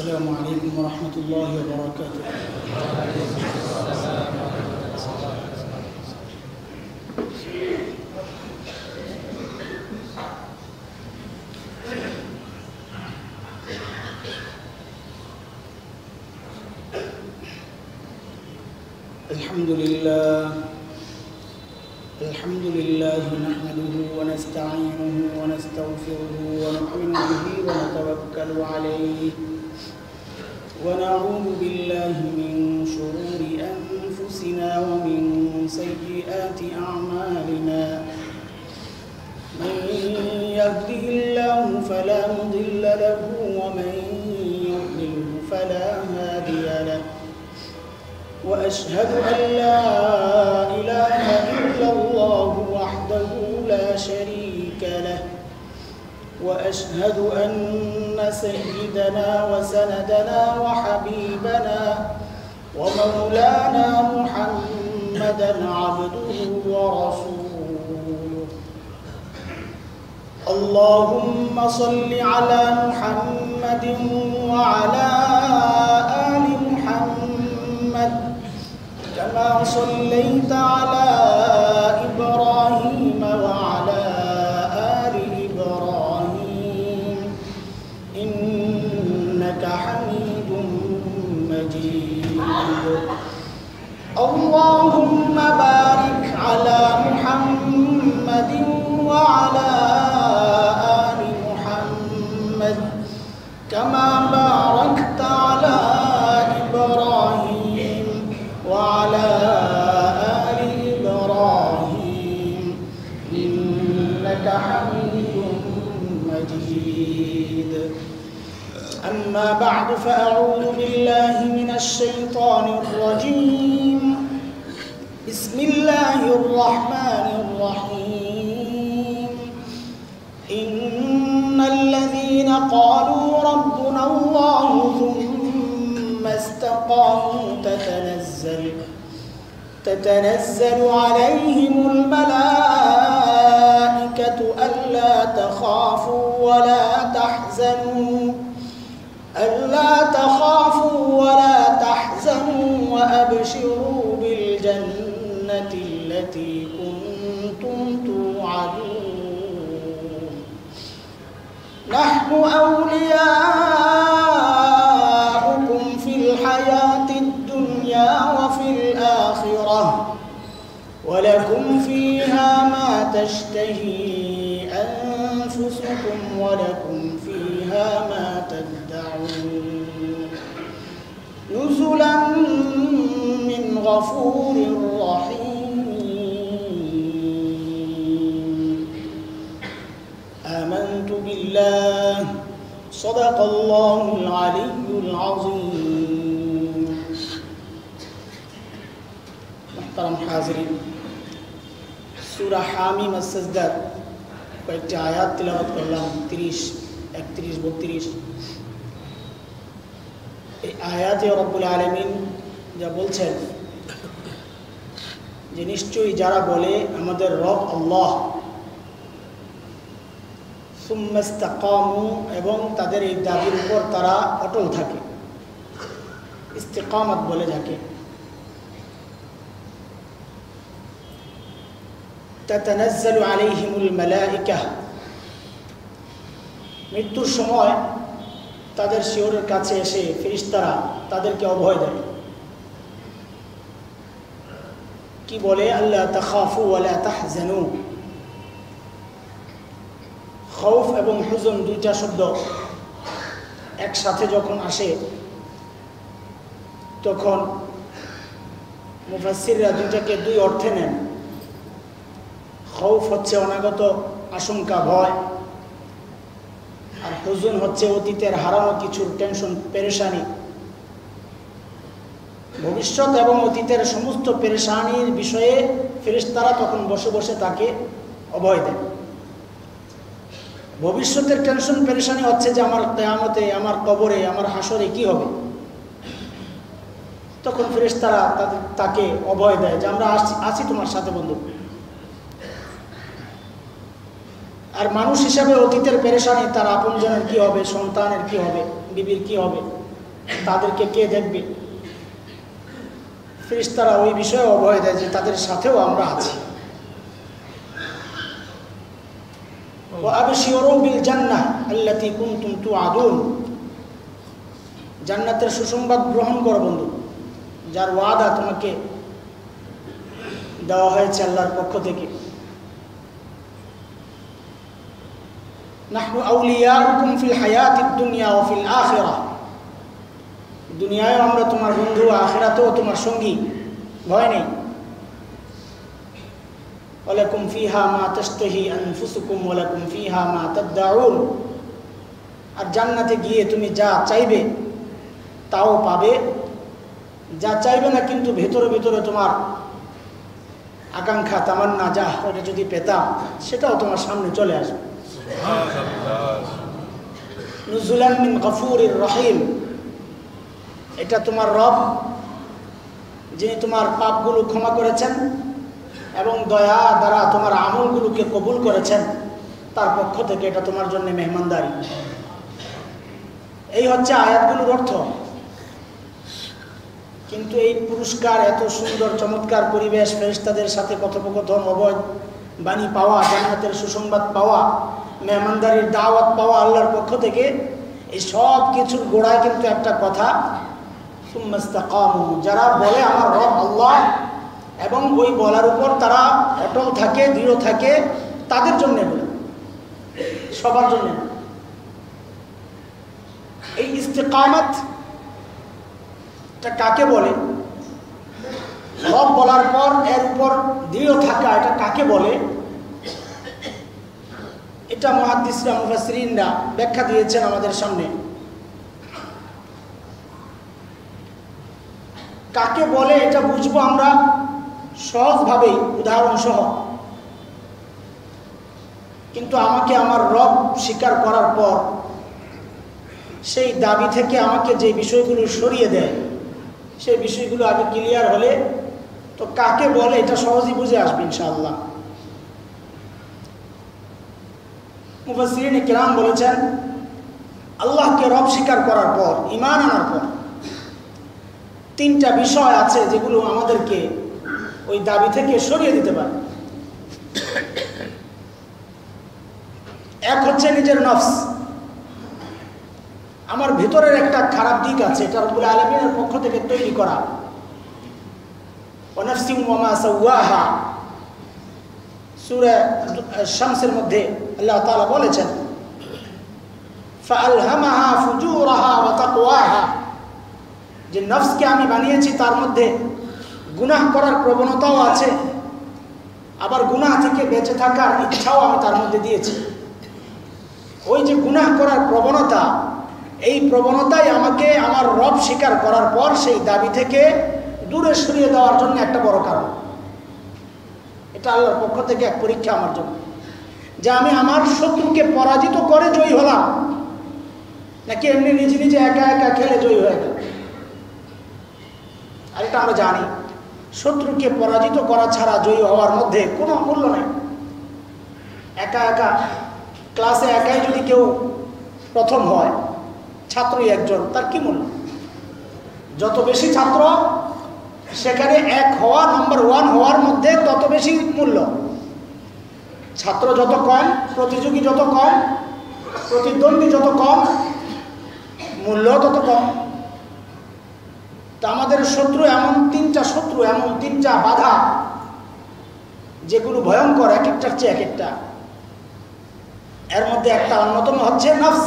السلام عليكم ورحمة الله وبركاته. الحمد لله نحمده ونستعينه ونستغفره ونؤمن به ونتوكل عليه ونعوذ بالله من شرور أنفسنا ومن سيئات أعمالنا من يهده الله فلا مضل له ومن يضلله فلا هادي له وأشهد أن لا إله إلا الله وحده لا شريك له وأشهد أن سيدنا وسندنا وحبيبنا ومولانا محمدا عبده ورسوله. اللهم صل على محمد وعلى آل محمد كما صليت على إبراهيم وعلى آل إبراهيم إنك حميد مجيد. اللهم بارك على محمد وعلى آل محمد كما باركت على إبراهيم وعلى آل إبراهيم إنك حميد مجيد. أما بعد فأعوذ بالله من الشيطان الرجيم. بسم الله الرحمن الرحيم. إن الذين قالوا ربنا الله ثم استقاموا تتنزل عليهم الملائكة ألا تخافوا ولا تحزنوا وأبشروا بالجنة التي كنتم توعدون. نحن أولياؤكم في الحياة الدنيا وفي الآخرة ولكم فيها ما تشتهي أنفسكم ولكم فيها ما تدعون نزلا من غفور رحيم. آمنت بالله صدق الله العلي العظيم. محترم حاضرين، সূরা হামিম আস-সাজদা কয়েকটি আয়াত তিলাওয়াত করলাম, 30, 31, 32। এই আয়াতে রব্বুল আলামিন যা বলছেন যে নিশ্চয়ই যারা বলে আমাদের রব আল্লাহ, সুম্মা ইসতাকামু, এবং তাদের এই দাবির উপর তারা অটল থাকে, ইস্তিকামাত বলে যাকে, তাতানাজ্জালু আলাইহিমুল মালাইকা, মৃত্যুর সময় তাদের শিয়রের কাছে এসে ফেরেশতারা তাদেরকে অভয় দেয়। কি বলে? আল্লা তাখাফু ওয়ালা তাহজানু। খৌফ এবং হুজন দুইটা শব্দ একসাথে যখন আসে তখন মুফাসসিররা দুইটাকে দুই অর্থে নেন। খৌফ হচ্ছে অনাগত আশঙ্কা, ভয়, আর হুজুন হচ্ছে অতীতের হারানো কিছুর টেনশন, পেরেশানি। ভবিষ্যৎ এবং অতীতের সমস্ত পেরেশানির বিষয়ে ফেরেশতারা তখন বসে বসে তাকে অভয় দেয়। ভবিষ্যতের টেনশন পেরেশানি হচ্ছে যে আমার কিয়ামতে, আমার কবরে, আমার হাসরে কি হবে। তখন ফেরেশতারা তাকে অভয় দেয় যে আমরা আছি তোমার সাথে বন্ধু। আর মানুষ হিসাবে অতীতের পেরেশানি, তার আপনজনের কি হবে, সন্তানের কি হবে, বিবির কি হবে, তাদেরকে কে দেখবে? ফেরেশতারা ওই বিষয়ে অভয় দেয় যে তাদের সাথেও আমরা আছি। وأبشروا بالجنة التي كنتم توعدون, জান্নাতের সুসংবাদ গ্রহণ করো বন্ধু, যার ওয়াদা তোমাকে দেওয়া হয়েছে আল্লাহর পক্ষ থেকে। নাহনু আউলিয়াউকুম ফিল হায়াতিদ দুনিয়া ওয়া ফিল আখিরাহ, দুনিয়ায় আমরা তোমার বন্ধু, আখিরাতেও তোমার সঙ্গী, ভয় নেই। ওয়ালাকুম ফিহা মা তাশতাহি আনফুসুকুম ওয়ালাকুম ফিহা মা তাদউন, আর জান্নাতে গিয়ে তুমি যা চাইবে তাও পাবে, যা চাইবে না কিন্তু ভেতরে ভেতরে তোমার আকাঙ্ক্ষা তামান্না যা ওটা যদি পেতাম সেটাও তোমার সামনে চলে আসবে। নুজুলান মিন গফুরির রহিম, এটা তোমার রব যিনি তোমার পাপগুলো ক্ষমা করেছেন এবং দয়া দ্বারা তোমার আমলগুলোকে কবুল করেছেন, তার পক্ষ থেকে এটা তোমার জন্য মেহমানদারি। এই হচ্ছে আয়াতগুলোর অর্থ। কিন্তু এই পুরস্কার, এত সুন্দর চমৎকার পরিবেশ, ফেরেশতাদের সাথে কথোপকথন, অবৈধ বাণী পাওয়া, জান্নাতের সুসংবাদ পাওয়া, মেহমানদারির দাওয়াত পাওয়া আল্লাহর পক্ষ থেকে, এই সব কিছুর গোড়ায় কিন্তু একটা কথা, সুম্মাস্তাকামু, যারা বলে আমার রব আল্লাহ এবং ওই বলার উপর তারা অটল থাকে, দৃঢ় থাকে, তাদের জন্য বলে, সবার জন্য। এই ইস্তেকামত এটা কাকে বলে? রব বলার পর এর উপর দৃঢ় থাকা, এটা কাকে বলে? এটা মুহাদ্দিসরা, মুফাসসিরিনরা ব্যাখ্যা দিয়েছেন আমাদের সামনে। কাকে বলে এটা বুঝবো আমরা সহজভাবেই, উদাহরণ সহ। কিন্তু আমাকে আমার রব স্বীকার করার পর সেই দাবি থেকে আমাকে যে বিষয়গুলো সরিয়ে দেয়, সেই বিষয়গুলো আগে ক্লিয়ার হলে তো কাকে বলে এটা সহজেই বুঝে আসবে ইনশাআল্লাহ। মুফাসসিরিন কিরাম বলেছেন, আল্লাহকে রব স্বীকার করার পর, ঈমান আনার পর তিনটা বিষয় আছে যেগুলো আমাদেরকে ওই দাবি থেকে সরিয়ে দিতে পারে। এক হচ্ছে নিজের নফস, আমার ভিতরের একটা খারাপ দিক আছে, এটা রব্বুল আলামিনের পক্ষ থেকে তৈরি করা। ওয়া নাফসিন ওয়া মা সাওয়াহা, সূরা শামসের মধ্যে আল্লাহ তাআলা বলেছেন, ফাআলহামাহা ফুজুরাহা ওয়া তাকওয়াহা, যে নফসকে আমি বানিয়েছি তার মধ্যে গুনাহ করার প্রবণতাও আছে, আবার গুনাহ থেকে বেঁচে থাকার ইচ্ছাও আমি তার মধ্যে দিয়েছি। ওই যে গুনাহ করার প্রবণতা, এই প্রবণতাই আমাকে আমার রব স্বীকার করার পর সেই দাবি থেকে দূরে সরিয়ে দেওয়ার জন্য একটা বড় কারণ। এটা আল্লাহর পক্ষ থেকে এক পরীক্ষা আমার জন্য, যে আমি আমার শত্রুকে পরাজিত করে জয়ী হলাম, নাকি এমনি নিজে নিজে একা একা খেলে জয়ী হয়ে গেল। আর এটা আমরা জানি, শত্রুকে পরাজিত করা ছাড়া জয়ী হওয়ার মধ্যে কোনো মূল্য নেই। একা একা ক্লাসে একাই যদি কেউ প্রথম হয়, ছাত্রই একজন, তার কি মূল্য? যত বেশি ছাত্র সেখানে এক হওয়া, নাম্বার ওয়ান হওয়ার মধ্যে তত বেশি মূল্য। ছাত্র যত কম, প্রতিযোগী যত কম, প্রতিদ্বন্দ্বী যত কম, মূল্য তত কম। তা আমাদের শত্রু এমন তিনটা বাধা যেগুলো ভয়ঙ্কর, এক একটার চেয়ে এক একটা। এর মধ্যে একটা অন্যতম হচ্ছে নফস,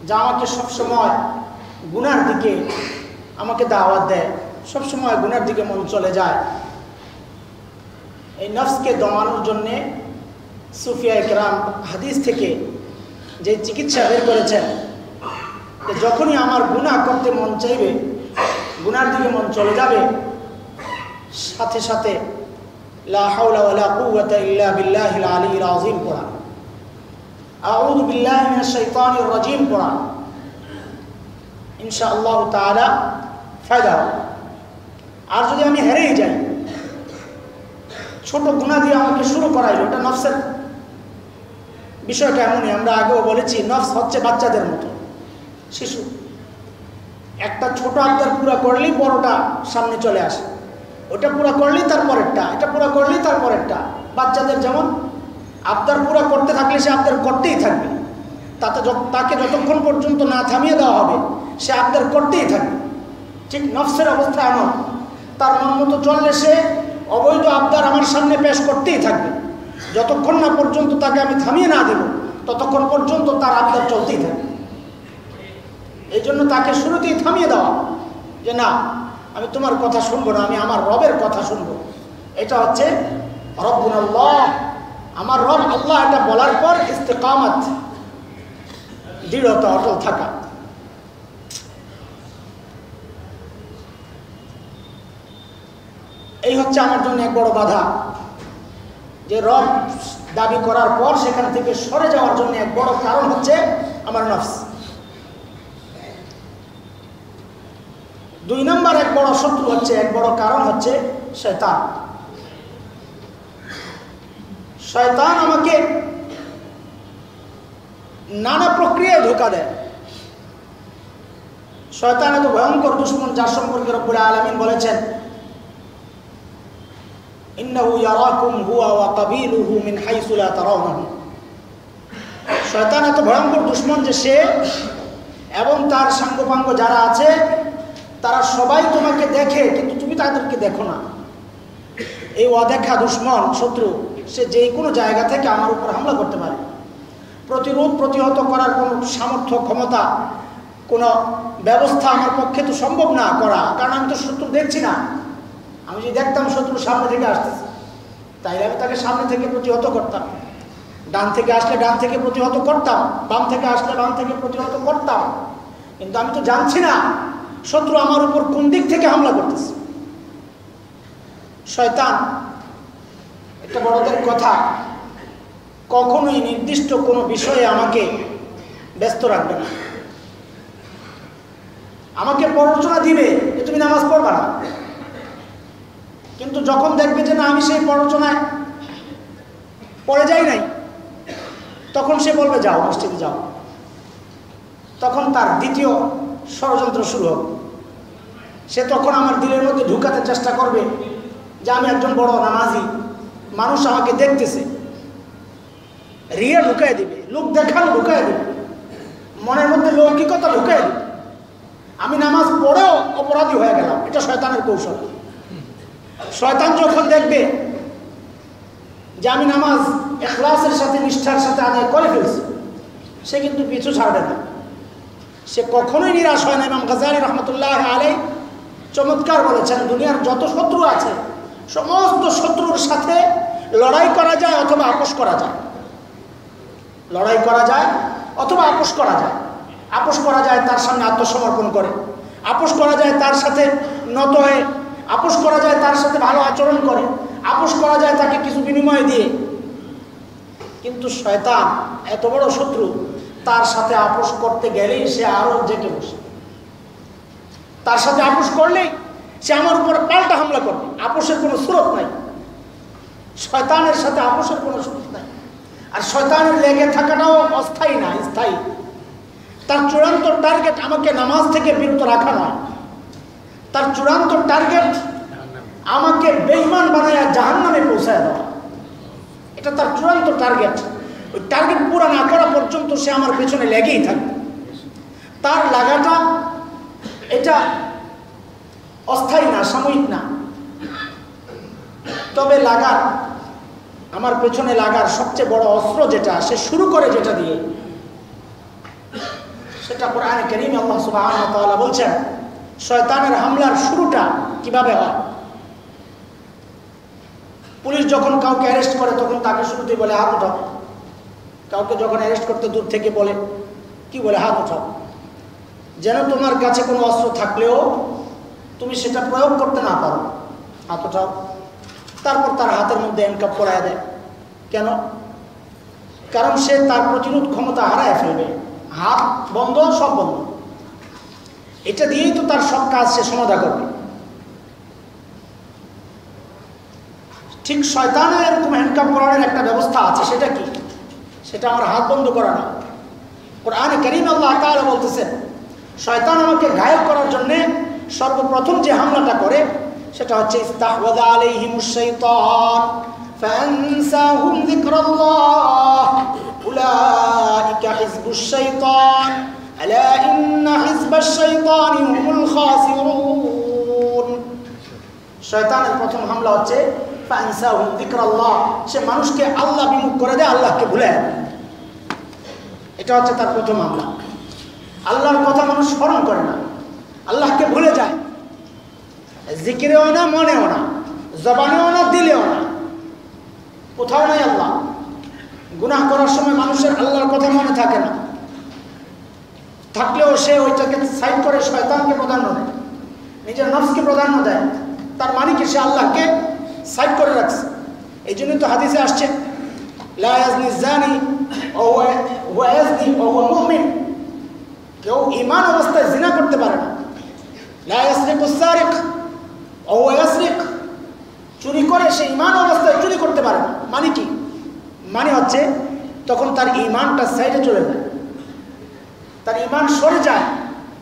যা আমাকে সবসময় গুনার দিকে আমাকে দাওয়াত দেয়, সবসময় গুনার দিকে মন চলে যায়। এই নফসকে দমানোর জন্যে সুফিয়ায়ে কেরাম হাদিস থেকে যে চিকিৎসা বের করেছেন, যে যখনই আমার গুনাহ করতে মন চাইবে, গুনার দিকে মন চলে যাবে, সাথে সাথে লা হাওলা ওয়ালা কুওয়াতা ইল্লা বিল্লাহিল আলিয়্যিল আযীম পড়া, আউযু বিল্লাহি মিনাশ শাইতানির রাজীম পড়া, ইনশাআল্লাহ তাআলা ফায়দা হবে। আর যদি আমি হেরেই যাই, ছোট গুনাহ দিয়ে আমাকে শুরু করাইলো, এটা নফসের বিষয়টা এমনই। আমরা আগেও বলেছি, নফস হচ্ছে বাচ্চাদের মতো, শিশু। একটা ছোট আবদার পুরা করলেই বড়টা সামনে চলে আসে, ওটা পুরা করলেই তারপরেরটা, এটা পুরা করলেই তারপরেরটা। বাচ্চাদের যেমন আবদার পুরা করতে থাকলে সে আবদার করতেই থাকবে, তাকে যতক্ষণ পর্যন্ত না থামিয়ে দেওয়া হবে সে আবদার করতেই থাকবে। ঠিক নফসের অবস্থা এমন, তার মন মতো চললে সে অবৈধ আবদার আমার সামনে পেশ করতেই থাকবে। যতক্ষণ না পর্যন্ত তাকে আমি থামিয়ে না দেব ততক্ষণ পর্যন্ত তার আবদার চলতেই থাকবে। এই জন্য তাকে শুরুতেই থামিয়ে দেওয়া যে না, আমি তোমার কথা শুনবো না, আমি আমার রবের কথা শুনবো। এটা হচ্ছে রব্বুনাল্লাহ, আমার রব আল্লাহ। এটা বলার পর ইস্তেকামত, দৃঢ়তা, অটল থাকা। এই হচ্ছে আমার জন্য এক বড় বাধা, যে রব দাবি করার পর সেখান থেকে সরে যাওয়ার জন্য এক বড় কারণ হচ্ছে আমার নফস। 2 নম্বর এক বড় শত্রু হচ্ছে, এক বড় কারণ হচ্ছে শয়তান। শয়তান আমাকে নানা প্রক্রিয়ায় ধোঁকা দেয়। শয়তান এত ভয়ঙ্কর দুশমন, যার সম্পর্কে রব্বুল আলামিন বলেছেন ইন্নাহু ইয়ারাকুম হুয়া ওয়া কাবিলুহু মিন হাইসু লা তারাউনাহুম। শয়তান এত ভয়ঙ্কর দুশমন যে সে এবং তার সাঙ্গপাঙ্গ যারা আছে তারা সবাই তোমাকে দেখে, কিন্তু তুমি তাদেরকে দেখো না। এই অদেখা দুশমন, শত্রু, সে যে কোনো জায়গা থেকে আমার উপর হামলা করতে পারে। প্রতিহত করার কোনো সামর্থ্য, ক্ষমতা, কোনো ব্যবস্থা আমার পক্ষে তো সম্ভব না করা, কারণ আমি তো শত্রু দেখছি না। আমি যদি দেখতাম শত্রু সামনে থেকে আসতেছে, তাইলে আমি তাকে সামনে থেকে প্রতিহত করতাম। ডান থেকে আসলে ডান থেকে প্রতিহত করতাম, বাম থেকে আসলে বাম থেকে প্রতিহত করতাম। কিন্তু আমি তো জানছি না শত্রু আমার উপর কোন দিক থেকে হামলা করতেছে। শয়তান, একটা বড়দের কথা, কখনোই নির্দিষ্ট কোনো বিষয়ে আমাকে ব্যস্ত রাখবে না। আমাকে প্ররোচনা দিবে যে তুমি নামাজ পড়বা না, কিন্তু যখন দেখবে যে না আমি সেই প্ররোচনায় পড়ে যাই নাই, তখন সে বলবে যাও মসজিদে যাও। তখন তার দ্বিতীয় ষড়যন্ত্র শুরু হবে। সে তখন আমার দিলের মধ্যে ঢুকাতে চেষ্টা করবে যে আমি একজন বড় নামাজি, মানুষ আমাকে দেখতেছে। রিয়া ঢুকাই দিবে, লোক দেখানো ঢুকাই দিবে, মনের মধ্যে লৌকিকতা ঢুকাই দিবে। আমি নামাজ পড়েও অপরাধী হয়ে গেলাম। এটা শয়তানের কৌশল। শয়তান যখন দেখবে যে আমি নামাজ ইখলাসের সাথে, নিষ্ঠার সাথে আদায় করে ফেলছি, সে কিন্তু পিছু ছাড়বে না। সে কখনোই নিরাশ হয় না। ইমাম গাজ্জালী রহমতুল্লাহ আলাইহি চমৎকার বলেছেন, দুনিয়ার যত শত্রু আছে সমস্ত শত্রুর সাথে লড়াই করা যায় অথবা আপোষ করা যায়। লড়াই করা যায় অথবা আপোষ করা যায়। আপোষ করা যায় তার সামনে আত্মসমর্পণ করে, আপোষ করা যায় তার সাথে নত হয়ে, আপোষ করা যায় তার সাথে ভালো আচরণ করে, আপোষ করা যায় তাকে কিছু বিনিময় দিয়ে। কিন্তু শয়তান এত বড় শত্রু, তার সাথে আপোষ করতে গেলেই সে আরো জেগে বসে। তার সাথে আপোষ করলেই সে আমার উপর পাল্টা হামলা করবে। আপোষের কোনো সুরত নাই, শয়তানের সাথে আপোষের কোনো সুরত নাই। আর শয়তানের লেগে থাকাটাও অস্থায়ী না, স্থায়ী। তার চূড়ান্ত টার্গেট আমাকে নামাজ থেকে বিরত রাখা নয়, তার চূড়ান্ত টার্গেট আমাকে বেঈমান বানায়া জাহান্নামে পৌঁছায় দেওয়া। এটা তার চূড়ান্ত টার্গেট। ওই টার্গেট পুরা না করা পর্যন্ত সে আমার পেছনে লেগেই থাকবে। তার লাগাটা এটা অস্থায়ী না, সাময়িক না। তবে লাগার, আমার পেছনে লাগার সবচেয়ে বড় অস্ত্র যেটা, সে শুরু করে যেটা দিয়ে, সেটা কোরআনে কারীমে আল্লাহ সুবহানাহু ওয়া তাআলা বলছেন শয়তানের হামলার শুরুটা কিভাবে হয়। পুলিশ যখন কাউকে অ্যারেস্ট করে তখন তাকে শুরুতেই বলে হাত উঠাও। কাউকে যখন অ্যারেস্ট করতে দূর থেকে বলে কি বলে, হাত উঠাও, যেন তোমার কাছে কোনো অস্ত্র থাকলেও তুমি সেটা প্রয়োগ করতে না পারো। হাত উঠাও। তারপর তার হাতের মধ্যে হ্যান্ডকাপ পরায় দেয়। কেন? কারণ সে তার প্রতিরোধ ক্ষমতা হারায় ফেলবে। হাত বন্ধ, সব বন্ধ। এটা দিয়েই তো তার সব কাজ সে সমাধা করবে। ঠিক শয়তানের এরকম হ্যান্ডকাপ করানোর একটা ব্যবস্থা আছে। সেটা কি? সেটা আমার হাত বন্ধ করা না। কোরআনে কারীমে আল্লাহ তাআলা বলতেছেন শয়তান আমাকে ঘায়েল করার জন্য সর্বপ্রথম যে হামলাটা করে সেটা হচ্ছে ইস্তাহওয়াযা আলাইহিমুশ শাইতান ফাআনসাহুম যিকরাল্লাহ উলাইকা হিজবুশ শাইতান আলা ইন্না হিজবাশ শাইতানি হুমুল খাসিরুন। শয়তানের প্রথম হামলা হচ্ছে ফাআনসাহুম যিকরাল্লাহ, সে মানুষকে আল্লাহ বিমুখ করে দেয়, আল্লাহকে ভুলে। এটা হচ্ছে তার প্রথম হামলা। আল্লাহর কথা মানুষ স্মরণ করে না, আল্লাহকে ভুলে যায়, জিকিরেও না, মনেও না, জবানেও না, দিলেও না, কোথাও নাই আল্লাহ। গুনাহ করার সময় মানুষের আল্লাহর কথা মনে থাকে না, থাকলেও সে ওইটাকে সাইড করে শয়তানকে প্রাধান্য দেয়, নিজের নফসকে প্রাধান্য দেয়। তার মানে কি? সে আল্লাহকে সাইড করে রাখছে। এই জন্যই তো হাদিসে আসছে লা ইয়াজনি জানি ওয়া হুয়া ইয়াজনি ওয়া হুয়া মুমিন, কেউ ঈমান অবস্থায় জিনা করতে পারে না। লা ইয়াসরিকু সারিক ওয়া হুয়া ইয়াসরিক, চুরি করে সে ঈমান অবস্থায় চুরি করতে পারে না। মানে কি? মানে হচ্ছে তখন তার ঈমানটা সাইডে চলে যায়, তার ঈমান সরে যায়,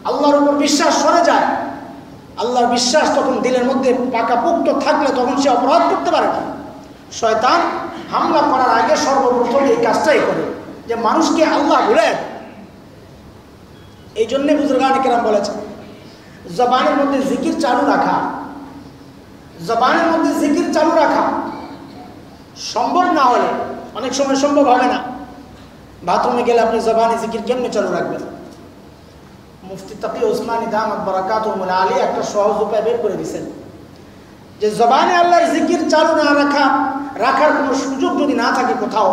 আল্লাহর উপর বিশ্বাস সরে যায়। আল্লাহর বিশ্বাস তখন দিলের মধ্যে পাকাপোক্ত থাকলে তখন সে অপরাধ করতে পারে না। শয়তান হামলা করার আগে সর্বপ্রথম এই কাজটাই করে যে মানুষকে আল্লাহ ভুলে। এই জন্যে বুজুর্গানে কেরাম বলেছেন জবানের মধ্যে জিকির চালু রাখা, জবানের মধ্যে জিকির চালু রাখা সম্ভব না হলে, অনেক সময় সম্ভব হবে না। বাথরুমে গেলে আপনি জবানে জিকির কেমনে চালু রাখবেন? মুফতি তাকি উসমানী দামাত বারাকাতুহুল আলিয়া একটা সহজ উপায় বের করে দিয়েছেন যে জবানে আল্লাহর জিকির চালু না রাখার কোনো সুযোগ যদি না থাকে কোথাও,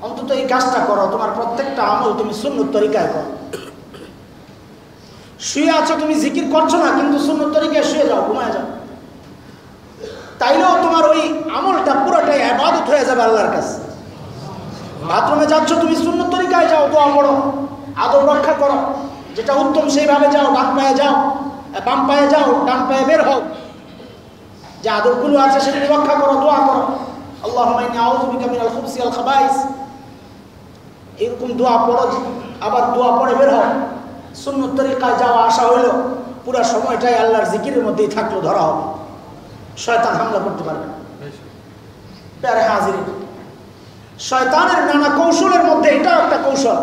অন্তত এই কাজটা করো। তোমার প্রত্যেকটা আমল তুমি সুন্নত তরিকায় করো। শুয়ে আছো, তুমি জিকির করছো না, কিন্তু সুন্নত তরিকায় শুয়ে যাও, ঘুমায় যাও, তাইলেও তোমার ওই আমলটা পুরোটাই ইবাদত হয়ে যাবে আল্লাহর কাছে। বাথরুমে যাচ্ছ, তুমি সুন্নত তরিকায় যাও, দোয়া পড়ো, আদব রক্ষা করো, যেটা উত্তম সেইভাবে যাও, ডান পায়ে যাও, বাম পায়ে যাও, ডান পায়ে বের হও, যে আদবগুলো আছে সেগুলো রক্ষা করো, দোয়া করো, আল্লাহুম্মা ইন্নী আউযু বিকা মিনাল খুবসি ওয়াল খাবাইস, এরকম দোয়া পড়ো, আবার দোয়া পড়ে বের হও। সুন্নত তরিকায় যাওয়া আসা হইলো, পুরো সময়টাই আল্লাহর জিকিরের মধ্যেই থাকলো, ধরা হবে, শয়তান হামলা করতে পারবে না। প্যারে হাজির, শয়তানের নানা কৌশলের মধ্যে এটাও একটা কৌশল।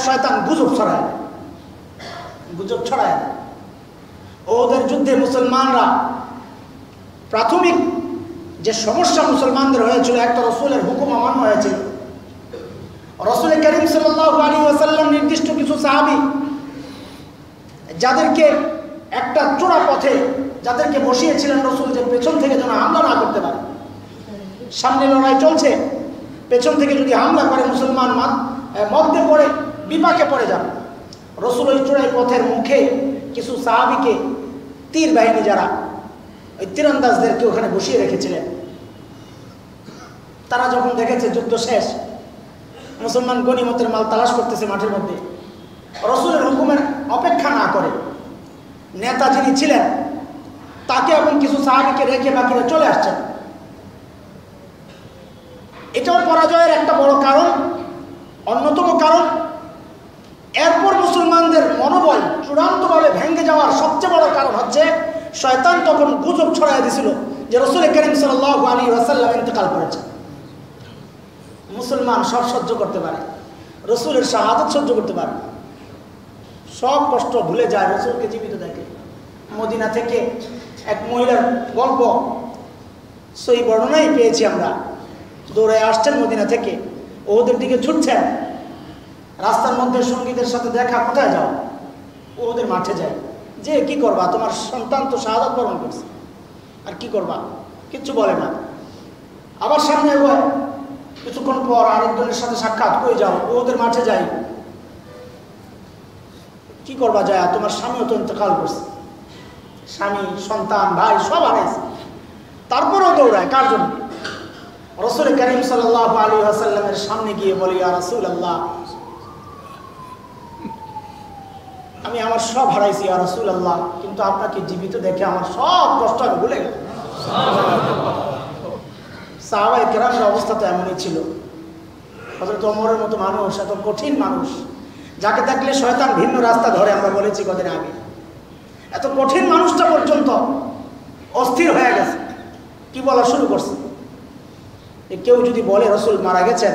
শয়তান গুজব ছড়ায়, গুজব ছড়ায়। ওদের যুদ্ধে মুসলমানরা প্রাথমিক যে সমস্যা মুসলমানদের হয়েছিল, একটা রসুলের হুকুম অমান্য হয়েছিল। রসুল করিম সাল্লাল্লাহু আলাইহি ওয়াসাল্লাম নির্দিষ্ট কিছু সাহাবী যাদেরকে একটা চোরা পথে যাদেরকে বসিয়েছিলেন রসুল, যে পেছন থেকে যেন হামলা না করতে পারে। সামনে লড়াই চলছে, পেছন থেকে যদি হামলা করে মুসলমান মধ্যে পড়ে বিপাকে পড়ে যাবে। রসুল ওই চোরাই পথের মুখে কিছু সাহাবীকে, তীর বাহিনী যারা, ওই তীরন্দাজদেরকে ওখানে বসিয়ে রেখেছিলেন। তারা যখন দেখেছে যুদ্ধ শেষ, মুসলমান গনিমতের মাল তালাশ করতেছে মাঠের মধ্যে, রসুলের হুকুমের অপেক্ষা না করে নেতা যিনি ছিলেন তাকে এবং কিছু সাহাবীকে রেখে বাকিরা চলে আসছেন। এটাও পরাজয়ের একটা বড় কারণ, অন্যতম কারণ। এরপর মুসলমানদের মনোবল চূড়ান্তভাবে ভেঙে যাওয়ার সবচেয়ে বড় কারণ হচ্ছে শয়তান তখন গুজব ছড়াই দিয়েছিল যে রসুল করিম সাল্লাল্লাহু আলাইহি ওয়াসাল্লাম ইন্তেকাল করেছেন। মুসলমান সব সহ্য করতে পারে, রসুলের শাহাদাত সহ্য করতে পারে, সব কষ্ট ভুলে যায়, রসুলকে জীবিত দেখে। মদিনা থেকে এক মহিলার গল্প, সেই বর্ণনাই পেয়েছি আমরা। দৌড়ে আসছেন মদিনা থেকে, ওদের দিকে ছুটছেন, রাস্তার মধ্যে সঙ্গীদের সাথে দেখা, কোথায় যাও? ওদের মাঠে যায়। যে কি করবা, তোমার সন্তান তো শাহাদাত বরণ করছে, আর কি করবা? কিচ্ছু বলে না। আবার সামনে এগোয়, কিছুক্ষণ পর আরেকজনের সাথে সাক্ষাৎ, কই যাও? ওদের মাঠে যাই। কি করবা যায়, তোমার স্বামীও তো ইন্তেকাল করছে, স্বামী, সন্তান, ভাই সব হারাইছে, তারপরেও দৌড়ায়। কার জন্য? রসুল করিম সাল্লাল্লাহু আলাইহি ওয়াসাল্লামের সামনে গিয়ে বলি, ইয়া রাসূলুল্লাহ, আমি আমার সব হারাইছি ইয়া রাসূলুল্লাহ, কিন্তু আপনাকে জীবিত দেখে আমার সব কষ্ট আমি ভুলে গেলাম। সাহাবায়ে কেরামের অবস্থা তো এমনই ছিল। হযরত ওমরের মতো মানুষ, এত কঠিন মানুষ, যাকে দেখলে শয়তান ভিন্ন রাস্তা ধরে, আমরা বলেছি কদিন আগে। এত কঠিন মানুষটা পর্যন্ত অস্থির হয়ে গেছে, কি বলা শুরু করছে, কেউ যদি বলে রসুল মারা গেছেন,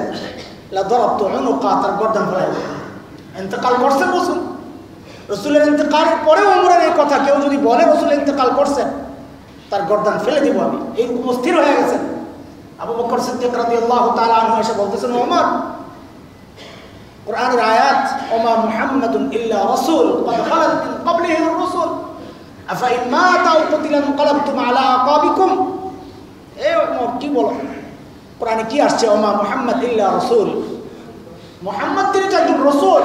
তার গর্দান ফেলাই ইন্তেকাল করছেন রসুল, রসুলের ইন্তেকালের পরেও ওমরের এই কথা কেউ যদি বলে রসুল ইন্তেকাল করছেন, তার গর্দান ফেলে দিব আমি, এই অস্থির হয়ে গেছেন। আবু বকর সিদ্দিক রাদিয়াল্লাহু তাআলা আনহু এসে বলতেছেন, ওমর, কোরআনের আয়াত, ওমা মুহাম্মাদুন ইল্লা রাসূল ক্বাদ খালাত মিন ক্বাবলিহি আর-রুসুল আফা ইন মাতা আও কুতিলা ইনকালাবতুম আলা আকাবিকুম। এই ওমর কি বলো, কোরআনে কি আসছে, ওমা মুহাম্মাদ ইল্লা রাসূল, মুহাম্মদ তিনি তো একজন রাসূল,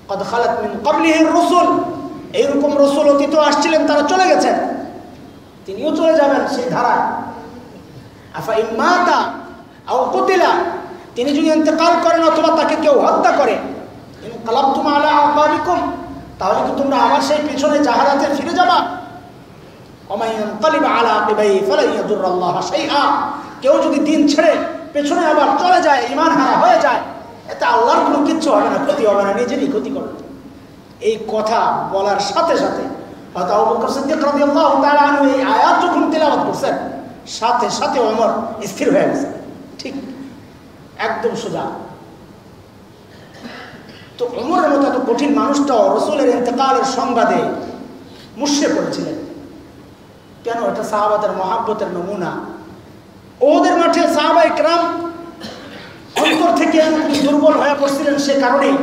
ক্বাদ খালাত মিন ক্বাবলিহি আর-রুসুল, এইরকম রাসূল অতীত আসছিলেন, তারা চলে গেছেন, তিনিও চলে যাবেন সেই ধারায়। আফা ইন মাতা আও কুতিলা, তিনি যদি ইন্তেকাল করেন অথবা তাকে কেউ হত্যা করে, ইনকালাবতুম আলা আকাবিকুম, তাহলে কি তোমরা আবার সেই পিছনে জাহালাতে ফিরে যাবা। ওয়া ইয়ানকালিব আলা আকিবাইহি ফালা ইয়াদুরুল্লাহ শাইআ, কেউ যদি দিন ছেড়ে পেছনে আবার চলে যায়, ঈমান হারা হয়ে যায়, এতে আল্লাহর কোনো কিচ্ছু হবে না, ক্ষতি হবে না, নিজেরই ক্ষতি করবে। এই কথা বলার সাথে সাথে হযরত আবু বকর সিদ্দিক রাদিয়াল্লাহু তাআলা আনহু এই আয়াত যখন তেলাওয়াত করছেন, সাথে সাথে ওমর স্থির হয়ে গেছে, ঠিক একদম সোজা। তো ওমরের মতো এত কঠিন মানুষটাও রসুলের ইন্তেকালের সংবাদে মুশরে পড়েছিলেন কেন? এটা সাহাবাদের মহাব্বতের নমুনা। ওদের মাঠে সাহাবায়ে কেরাম অন্তর থেকে দুর্বল হয়ে পড়ছিলেন সে কারণেই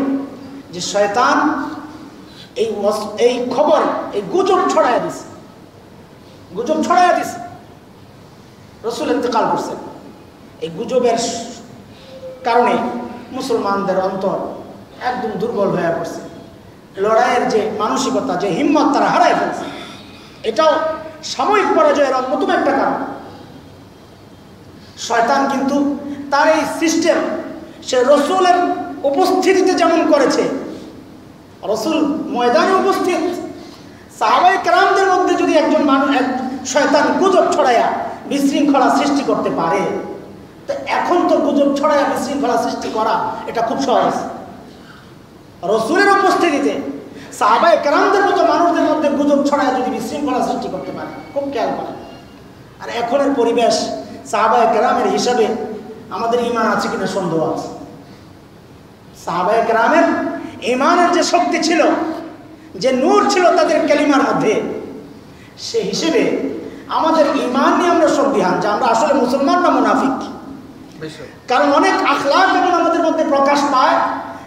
যে শয়তান এই খবর, এই গুজব ছড়াইয়া দিছে, গুজব ছড়াইয়া দিছে রসুল ইন্তেকাল করছেন। এই গুজবের কারণে মুসলমানদের অন্তর একদম দুর্বল হয়ে পড়ছে, লড়াইয়ের যে মানসিকতা, যে হিম্মত তারা হারায় ফেলছে। এটাও সাময়িক পরাজয়ের অন্যতম একটা কারণ। শয়তান কিন্তু তার এই সিস্টেম সে রসুলের উপস্থিতিতে যেমন করেছে, রসুল ময়দানে উপস্থিত, সাহাবায়ে কেরামদের মধ্যে যদি একজন মানুষ শয়তান গুজব ছড়াইয়া বিশৃঙ্খলা সৃষ্টি করতে পারে, তো এখন তো গুজব ছড়াইয়া বিশৃঙ্খলা সৃষ্টি করা এটা খুব সহজ। রসুলের উপস্থিতিতে সাহাবায়ে কেরামদের মতো মানুষদের মধ্যে গুজব ছড়াইয়া যদি বিশৃঙ্খলা সৃষ্টি করতে পারে, খুব খেয়াল করে। আর এখনের পরিবেশ সাহাবায়ে কেরামের হিসাবে আমাদের ঈমান আছে কিনা সন্দেহ আছে। সাহাবায়ে কেরামের ঈমানের যে শক্তি ছিল, যে নূর ছিল তাদের কালিমার মধ্যে, সে হিসেবে আমাদের ঈমান নিয়ে আমরা সন্দিহান যে আমরা আসলে মুসলমান না মুনাফিক। কারণ অনেক আখলাক এখন আমাদের মধ্যে প্রকাশ পায়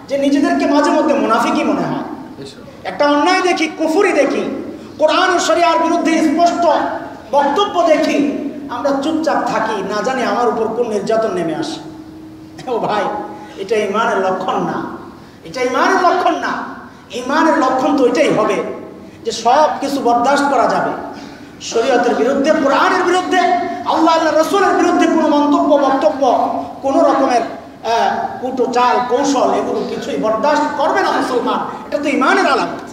যে নিজেদেরকে মাঝে মধ্যে মুনাফিকই মনে হয়। একটা অন্যায় দেখি, কুফরি দেখি, কোরআন ও শরিয়ার বিরুদ্ধে স্পষ্ট বক্তব্য দেখি, আমরা চুপচাপ থাকি, না জানি আমার উপর কোন নির্যাতন নেমে আসে। ও ভাই, এটা ঈমানের লক্ষণ না, এটা ঈমানের লক্ষণ না। ঈমানের লক্ষণ তো এটাই হবে যে সব কিছু বরদাস্ত করা যাবে। শরীয়তের বিরুদ্ধে, কোরআনের বিরুদ্ধে, আল্লাহ রসুলের বিরুদ্ধে কোনো মন্তব্য, বক্তব্য, কোনো রকমের কুটো চাল কৌশল, এগুলো কিছুই বরদাস্ত করবে না মুসলমান। এটা তো ঈমানের আলামত।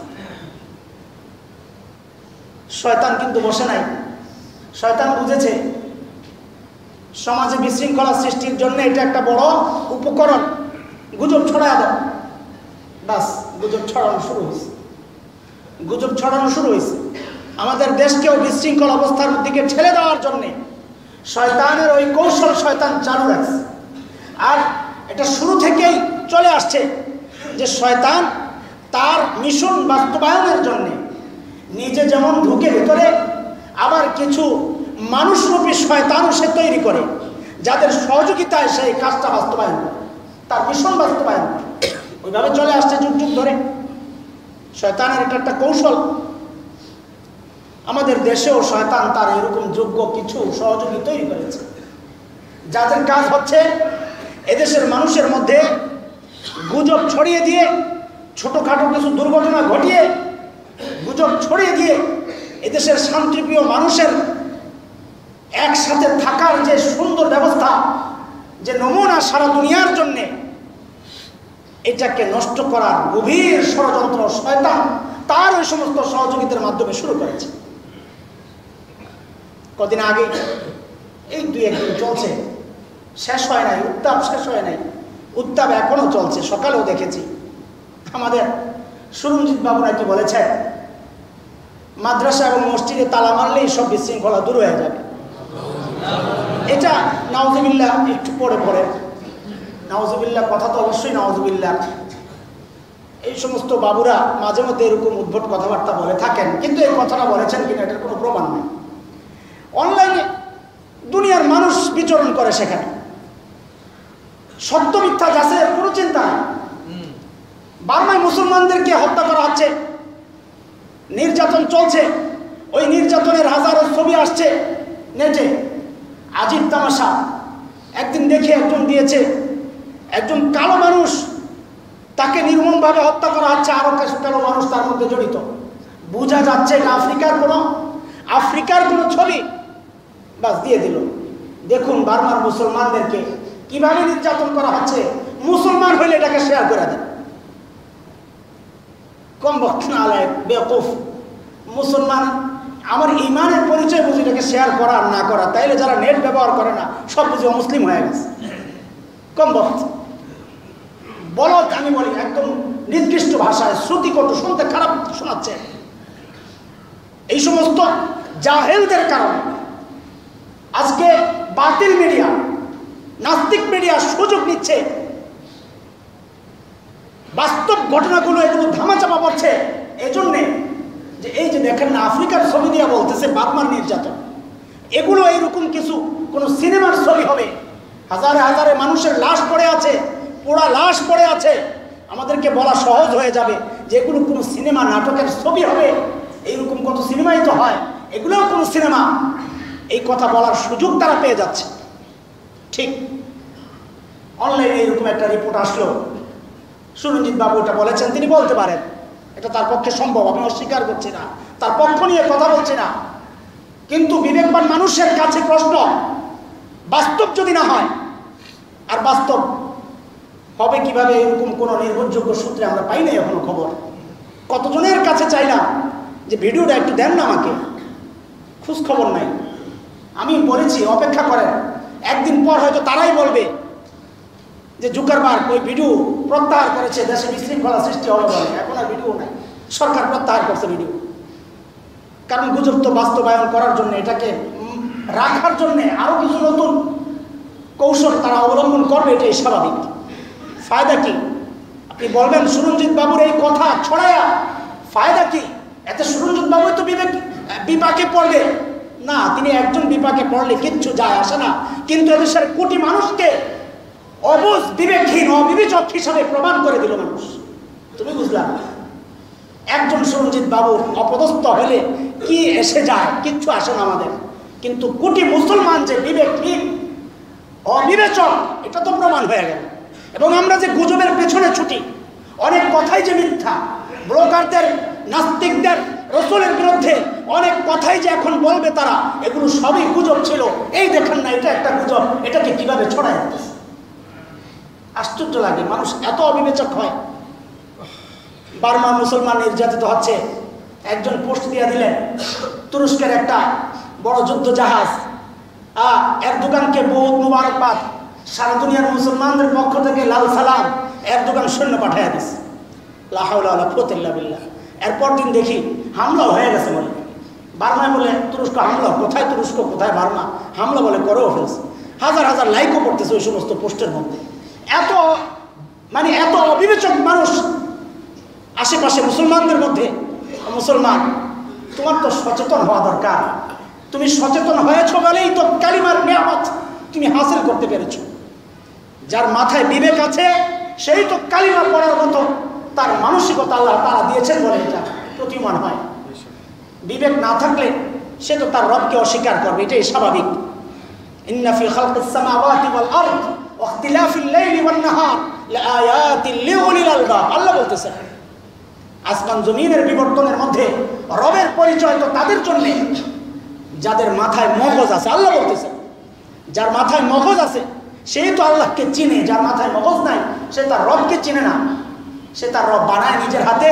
শয়তান কিন্তু বসে নাই, শয়তান বুঝেছে সমাজে বিশৃঙ্খলা সৃষ্টির জন্য এটা একটা বড় উপকরণ। গুজব ছড়ায় দাও, বাস গুজব ছড়ানো শুরু হয়েছে, গুজব ছড়ানো শুরু হয়েছে। আমাদের দেশকেও বিশৃঙ্খল অবস্থার দিকে ঠেলে দেওয়ার জন্যে শয়তানের ওই কৌশল শয়তান চালু রাখছে। আর এটা শুরু থেকেই চলে আসছে যে শয়তান তার মিশন বাস্তবায়নের জন্যে নিজে যেমন ঢুকে ভেতরে, আবার কিছু মানুষরূপী শয়তানও সে তৈরি করে, যাদের সহযোগিতায় সেই কাজটা বাস্তবায়ন করে, তার মিশন বাস্তবায়ন করে। ওইভাবে চলে আসছে যুগ যুগ ধরে। শয়তানের এটা একটা কৌশল। আমাদের দেশেও শয়তান তার এরকম যোগ্য কিছু সহযোগী তৈরি করেছে, যাদের কাজ হচ্ছে এদেশের মানুষের মধ্যে গুজব ছড়িয়ে দিয়ে, ছোটোখাটো কিছু দুর্ঘটনা ঘটিয়ে গুজব ছড়িয়ে দিয়ে এদেশের শান্তিপ্রিয় মানুষের একসাথে থাকার যে সুন্দর ব্যবস্থা, যে নমুনা সারা দুনিয়ার জন্যে, এটাকে নষ্ট করার গভীর ষড়যন্ত্র শয়তান তার ওই সমস্ত সহযোগিতার মাধ্যমে শুরু করেছে। কদিন আগে, এই 2-1 দিন চলছে, শেষ হয় নাই, উত্তাপ শেষ হয় নাই। উত্তাপ এখনো চলছে। সকালেও দেখেছি আমাদের সুরঞ্জিত বাবু নাকি বলেছেন মাদ্রাসা এবং মসজিদে তালা মারলেই সব বিশৃঙ্খলা দূর হয়ে যাবে। এটা নাউজুবিল্লাহ, একটু পরে পরে নাউজুবিল্লাহ, কথা তো অবশ্যই নাউজুবিল্লাহ। এই সমস্ত বাবুরা মাঝে মধ্যে এরকম উদ্ভট কথাবার্তা বলে থাকেন, কিন্তু এই কথাটা বলেছেন কিনা এটার কোনো প্রমাণ নেই। অনলাইনে দুনিয়ার মানুষ বিচরণ করে, সেখানে সত্য মিথ্যা যাচাইয়ের কোনো চিন্তা নেই। বার্মায় মুসলমানদেরকে হত্যা করা হচ্ছে, নির্যাতন চলছে, ওই নির্যাতনের হাজারো ছবি আসছে নেটে, আজীব তামাশা। একদিন দেখে একজন দিয়েছে, একজন কালো মানুষ তাকে নির্মমভাবে হত্যা করা হচ্ছে, আরো কালো মানুষ তার মধ্যে জড়িত। বোঝা যাচ্ছে এটা আফ্রিকার কোনো ছবি, বাস দিয়ে দিল। দেখুন বার্মার মুসলমানদেরকে কিভাবে নির্যাতন করা হচ্ছে। মুসলমান হইলে এটাকে শেয়ার করে দেন, কম বক্তনা আলায় বেকুফ। মুসলমান আমার ইমানের পরিচয় বুঝি এটাকে শেয়ার করা আর না করা, তাইলে যারা নেট ব্যবহার করে না সব বুঝি অমুসলিম হয়ে গেছে। কম বক্ত বলদ, আমি বলি একদম নির্দিষ্ট ভাষায়, শ্রুতিকটু, শুনতে খারাপ শোনাচ্ছে। এই সমস্ত জাহেলদের কারণে আজকে বাতিল মিডিয়া, নাস্তিক মিডিয়া সুযোগ নিচ্ছে, বাস্তব ঘটনাগুলো এগুলো ধামাচাপা পড়ছে। এজন্যে যে এই যে দেখেন না, আফ্রিকার ছবি দিয়ে বলতেছে বার্মার নির্যাতন, এগুলো এইরকম কিছু কোনো সিনেমার ছবি হবে, হাজারে হাজারে মানুষের লাশ পড়ে আছে, পোড়া লাশ পড়ে আছে, আমাদেরকে বলা সহজ হয়ে যাবে যে এগুলো কোনো সিনেমা নাটকের ছবি হবে। এইরকম কত সিনেমাই তো হয়, এগুলোও কোনো সিনেমা, এই কথা বলার সুযোগ তারা পেয়ে যাচ্ছে। ঠিক অনলাইনে এরকম একটা রিপোর্ট আসলো, সুরঞ্জিত বাবু এটা বলেছেন, তিনি বলতে পারেন, এটা তার পক্ষে সম্ভব, আমি অস্বীকার করছি না, তার পক্ষ নিয়ে কথা বলছি না। কিন্তু বিবেকবান মানুষের কাছে প্রশ্ন, বাস্তব যদি না হয়, আর বাস্তব হবে কিভাবে? এরকম কোনো নির্ভরযোগ্য সূত্রে আমরা পাই না এখনো খবর। কতজনের কাছে চাইলাম যে ভিডিওটা একটু দেন না, আমাকে খোঁজ খবর নাই। আমি বলেছি অপেক্ষা করেন, একদিন পর হয়তো তারাই বলবে যে জুকারবার্গ ওই ভিডিও প্রত্যাহার করেছে, দেশে বিশৃঙ্খলা সৃষ্টি হবে বলে। এখন আর ভিডিও নাই, সরকার প্রত্যাহার করছে ভিডিও। কারণ গুজব তো বাস্তবায়ন করার জন্য, এটাকে রাখার জন্য আরো কিছু নতুন কৌশল তারা অবলম্বন করবে, এটাই স্বাভাবিক। ফায়দা কি? আপনি বলবেন সুরঞ্জিত বাবুর এই কথা ছড়ায়া ফায়দা কি? এতে সুরঞ্জিত বাবু তো বিপাকে পড়বে না, তিনি একজন বিপাকে পড়লে কিচ্ছু যায় আসে না। কিন্তু এদেশের কোটি মানুষকে অবুঝ, বিবেকহীন, অবিবেচক হিসাবে প্রমাণ করে দিল মানুষ। তুমি বুঝলাম, একজন সুরঞ্জিত বাবু অপদস্থ হলে কি এসে যায়? কিচ্ছু আসে না আমাদের। কিন্তু কোটি মুসলমান যে বিবেকহীন, অবিবেচক, এটা তো প্রমাণ হয়ে গেল। এবং আমরা যে গুজবের পেছনে ছুটি, অনেক কথাই যে মিথ্যা, ব্রোকারদের, নাস্তিকদের, রসুলের বিরুদ্ধে অনেক কথাই যে এখন বলবে তারা, এগুলো সবই গুজব ছিল। এই দেখেন না, এটা একটা গুজব, এটাকে কিভাবে ছড়ায় দিতেছে। আশ্চর্য লাগে, মানুষ এত অবিবেচক হয়। বার্মা মুসলমান নির্যাতিত হচ্ছে, একজন পোস্ট দিয়ে দিলেন, তুরস্কের একটা বড় যুদ্ধ জাহাজ এরদোগানকে বহুত মুবারকবাদ, সারা দুনিয়ার মুসলমানদের পক্ষ থেকে লাল সালাম, এরদোগান সৈন্য পাঠাইয়া দিচ্ছে। লা হাওলা ওয়ালা কুওয়াতা ইল্লা বিল্লাহ। এরপর দিন দেখি হামলাও হয়ে গেছে বলে, বার্মায় বলে তুরস্ক হামলা, কোথায় তুরস্ক কোথায় বার্মা, হামলা বলে করেও ফেলছে। হাজার হাজার লাইকও করতেছে ওই সমস্ত পোস্টের মধ্যে। এত এত অবিবেচক মানুষ আশেপাশে মুসলমানদের মধ্যে। মুসলমান, তোমার তো সচেতন হওয়া দরকার। তুমি সচেতন হয়েছ বলেই তো কালিমার নিয়ামত তুমি হাসিল করতে পেরেছো। যার মাথায় বিবেক আছে সেই তো কালিমা পড়ার মতো তার মানসিকতা আল্লাহ তাআলা দিয়েছেন বলে এটা প্রতিমান হয়। বিবেক না থাকলে সে তো তার রবকে অস্বীকার করবে, এটাই স্বাভাবিক। ইন্না ফি খালকিস সামাওয়াতি ওয়াল আরদ ওয়া ইখতিলাফিল লাইলি ওয়ান নাহার লাআয়াতিন লিউলিল আলবাব। আল্লাহ বলতেছেন আসমান জমিনের বিবর্তনের মধ্যে রবের পরিচয় তো তাদের জন্য যাদের মাথায় মগজ আছে। আল্লাহ বলতেছেন যার মাথায় মগজ আছে সেই তো আল্লাহকে চিনে, যার মাথায় মগজ নাই সে তার রবকে চিনে না। সে তার রব বানায় নিজের হাতে,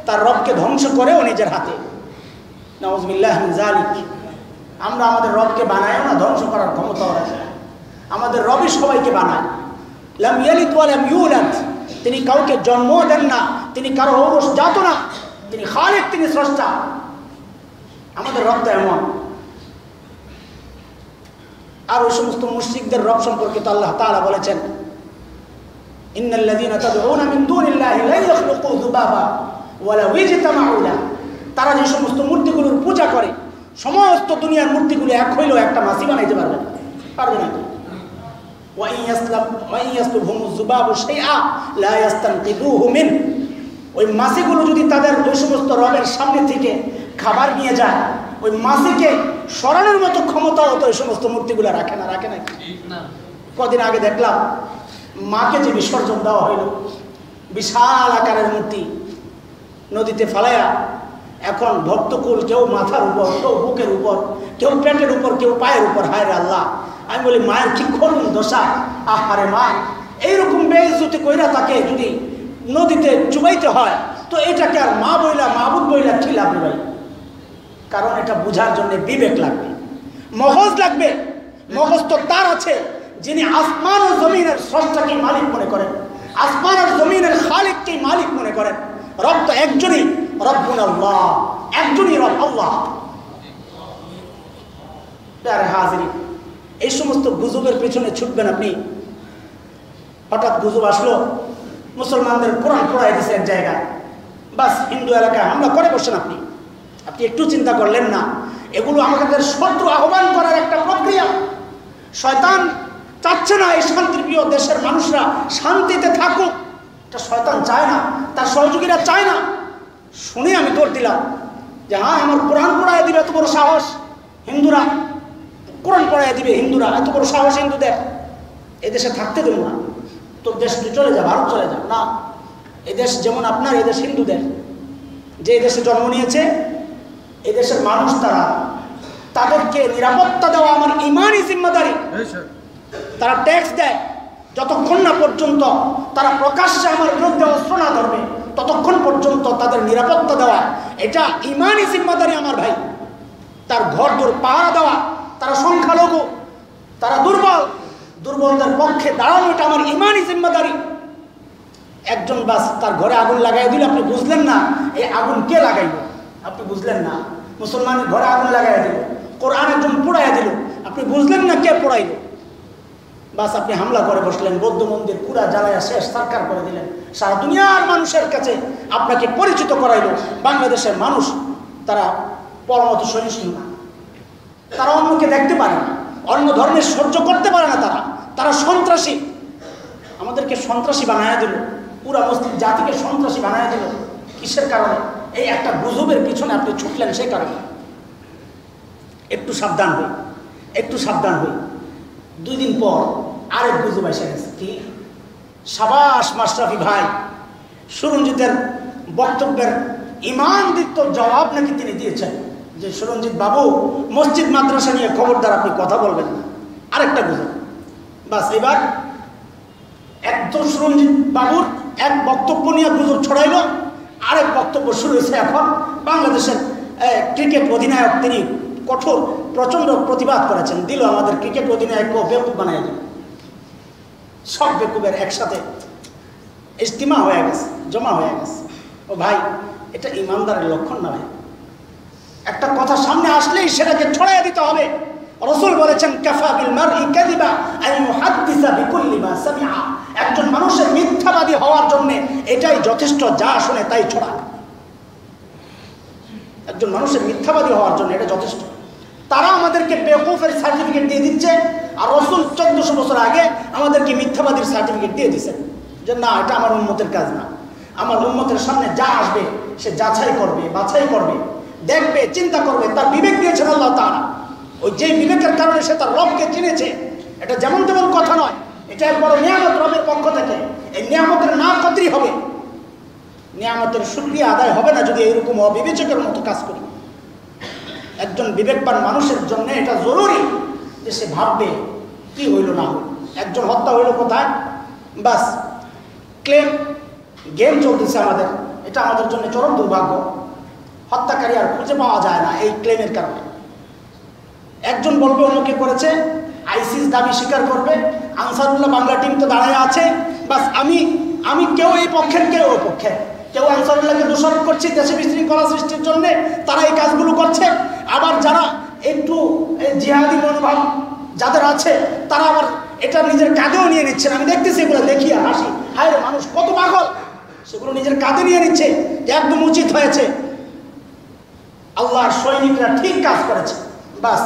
তার রবকে ধ্বংস করেও নিজের হাতে। নাউযুবিল্লাহি মিন যালিক। আমরা আমাদের রবকে বানাইও না, ধ্বংস করার ক্ষমতাও রাখি না। আমাদের রবই সবাইকে বানায়। লাম ইয়ালিদ ওয়া লাম ইউলাদ, তিনি কাউকে জন্ম দেন না, তিনি কারো ঔরস জাত না, তিনি খালিক, তিনি স্রষ্টা। আমাদের রব এমন। আর ওই সমস্ত মুশরিকদের রব সম্পর্কে তো আল্লাহ তাআলা বলেছেন, ইন্নাল্লাযীনা তাদউনা মিন দুনিল্লাহি লা ইয়াখলুকু যুবাবা ওয়া লাউ ইজতামাউ লাহু, তারা যে সমস্ত মূর্তিগুলোর পূজা করে, সমস্ত দুনিয়ার মূর্তিগুলো এক হইলেও একটা মাছি বানাইতে পারবে না, পারবে না। ওয়া ইন ইয়াসলুবহুমুয যুবাবু শাইআ লা ইস্তানকিদুহু মিন, ওই মাছিগুলো যদি তাদের ওই সমস্ত রবের সামনে থেকে খাবার নিয়ে যায়, ওই মাছিকে সরানোর মতো ক্ষমতাও তো ওই সমস্ত মূর্তিগুলো রাখে না। রাখে নাকি? কদিন আগে দেখলাম মাকে যে বিসর্জন দেওয়া হইল, বিশাল আকারের মূর্তি নদীতে ফালাইয়া, এখন ভক্তকুল কেউ মাথার উপর, কেউ বুকের উপর, কেউ পেটের উপর, কেউ পায়ের উপর। হায় রে আল্লাহ, আমি বলি মায়ের কি করুন দশা। আহারে মা, এইরকম বেইজ্জতি কইরা তাকে যদি নদীতে চুবাইতে হয়, তো এটাকে আর মা বইলা মাবুদ বইলা কি লাগবে ভাই? কারণ এটা বোঝার জন্য বিবেক লাগবে, মগজ লাগবে। মগজ তো তার আছে যিনি আসমান ও জমিনের স্রষ্টাকে মালিক মনে করেন, আসমান আর জমিনের খালিককে মালিক মনে করেন। রব তো একজনই, রব্বুন আল্লাহ, একজনই রব আল্লাহ। প্যারে হাজিরি, এই সমস্ত গুজবের পেছনে ছুটবেন আপনি। হঠাৎ গুজব আসলো মুসলমানদের কোরআন পড়াই দিছে এক জায়গায়, বাস হিন্দু এলাকায় হামলা করে বসেন আপনি। আপনি একটু চিন্তা করলেন না, এগুলো আমাদের শত্রু আহ্বান করার একটা প্রক্রিয়া। শয়তান চাচ্ছে না এই শান্তিপ্রিয় দেশের মানুষরা শান্তিতে থাকুক, এটা শয়তান চায় না, তার সহযোগীরা চায় না। শুনে আমি দৌড় দিলাম যে হ্যাঁ, আমার কোরআন পড়াই দিবে, এত বড় সাহস হিন্দুরা, কোরআন পড়াই দিবে হিন্দুরা, এত বড় সাহস হিন্দুদের। এদেশে থাকতে দেবো না, তোর দেশ তুই চলে যা, ভারত চলে যা। না, এদেশ যেমন আপনার, এদেশ হিন্দুদের। যে দেশে জন্ম নিয়েছে, এদেশের মানুষ তারা, তাদেরকে নিরাপত্তা দেওয়া আমার ইমানই জিম্মাদারি। তারা ট্যাক্স দেয়, যতক্ষণ না পর্যন্ত তারা প্রকাশ্যে আমার বিরুদ্ধে অস্ত্র না ধরবে, ততক্ষণ পর্যন্ত তাদের নিরাপত্তা দেওয়া এটা ইমানই জিম্মাদারি আমার ভাই। তার ঘর দূর পাহারা দেওয়া, তারা সংখ্যালঘু, তারা দুর্বল, দুর্বলদের পক্ষে দাঁড়ানো এটা আমার ইমানই জিম্মাদারি। একজন বাস তার ঘরে আগুন লাগাই দিল, আপনি বুঝলেন না এই আগুন কে লাগাইল, আপনি বুঝলেন না। মুসলমানের ঘরে আগুন লাগাই দিল, কোরআন একজন পোড়াইয়া দিল, আপনি বুঝলেন না কে পোড়াইল। বাস আপনি হামলা করে বসলেন, বৌদ্ধ মন্দির পুরা জ্বালায়া শেষ সরকার করে দিলেন। সারা দুনিয়ার মানুষের কাছে আপনাকে পরিচিত করাইল বাংলাদেশের মানুষ তারা পরমত সহিষ্ণু না, তারা অন্যকে দেখতে পারে না, অন্য ধর্মের সহ্য করতে পারে না, তারা সন্ত্রাসী। আমাদেরকে সন্ত্রাসী বানায়া দিল, পুরা মুসলিম জাতিকে সন্ত্রাসী বানায়া দিল। কিসের কারণে? এই একটা গুজবের পিছনে আপনি ছুটলেন, সেই কারণে। একটু সাবধান হই, একটু সাবধান হই। 2 দিন পর আরেক গুজব এসে গেছে। কি? সাবাস মাশরাফি ভাই, সুরঞ্জিতের বক্তব্যের ইমানদিত্য জবাব নাকি তিনি দিয়েছেন যে সুরঞ্জিত বাবু মসজিদ মাদ্রাসা নিয়ে খবরদার আপনি কথা বলবেন না। আরেকটা গুজব। বাস এবার একদম সুরঞ্জিত বাবুর এক বক্তব্য নিয়ে গুজব ছড়াইল, আরেক বক্তব্য শুরু হয়েছে। এখন বাংলাদেশের ক্রিকেট অধিনায়ক তিনি কঠোর প্রচন্ড প্রতিবাদ করেছেন, দিল আমাদের ক্রিকেট অধিনায়ককে বেকুব বানাই দিল। সব বেকুবের একসাথে ইজতিমা হয়ে গেছে, জমা হয়ে গেছে। ও ভাই, এটা ইমানদারের লক্ষণ না ভাই। একটা কথা সামনে আসলেই সেটাকে ছড়াইয়া দিতে হবে। রাসূল বলেছেন কাফা বিল মারই কাযিবা আন ইউহাদ্দিসা বিকুল্লি মা সামিআ। একজন মানুষের মিথ্যাবাদী হওয়ার জন্য এটাই যথেষ্ট, যা শুনে তাই ছড়া। একজন মানুষের মিথ্যাবাদী হওয়ার জন্য এটা যথেষ্ট। তারা আমাদেরকে বেওকুফের সার্টিফিকেট দিয়ে দিচ্ছে, আর রাসূল 1400 বছর আগে আমাদেরকে মিথ্যাবাদীর সার্টিফিকেট দিয়ে দিচ্ছেন যে না, এটা আমার উম্মতের কাজ না। আমার উম্মতের সামনে যা আসবে সে যাচাই করবে, বাছাই করবে, দেখবে, চিন্তা করবে। তার বিবেক দিয়েছেন আল্লাহ তাআলা। ওই যে বিবেকের কারণে সে তার রবকে চিনেছে। এটা যেমন তেমন কথা নয়, এটা এক বড় নিয়ামত রবের পক্ষ থেকে। এই নিয়ামতের না কদরি হবে, নিয়ামতের শুকরিয়া আদায় হবে না যদি এইরকম অবিবেচকের মতো কাজ করি। একজন বিবেকবান মানুষের জন্য এটা জরুরি যে সে ভাববে কি হইল না হইল। একজন হত্যা হইল কোথায়, বাস ক্লেম গেম চলতেছে আমাদের। এটা আমাদের জন্য চরম দুর্ভাগ্য। হত্যাকারী আর খুঁজে পাওয়া যায় না এই ক্লেমের কারণে। একজন বলবে অন্যকে করেছে, আইসিস দাবি স্বীকার করবে, আনসারুল্লাহ বাংলা টিম তো দাঁড়ায় আছে, বাস আমি কেউ এই পক্ষের কেউ ওই পক্ষের, কেউ আনসারুল্লাহকে দোষারোপ করছে দেশে বিশৃঙ্খলা সৃষ্টির জন্য, তারা এই কাজগুলো করছে। আবার যারা একটু জিহাদি মনোভাব যাদের আছে তারা আবার এটা নিজের কাঁধেও নিয়ে নিচ্ছেন। আমি দেখতেছি এগুলো, দেখি আর হাসি, হায় রে মানুষ কত পাগল, সেগুলো নিজের কাঁধে নিয়ে নিচ্ছে যে একদম উচিত হয়েছে, আল্লাহর সৈনিকরা ঠিক কাজ করেছে। বাস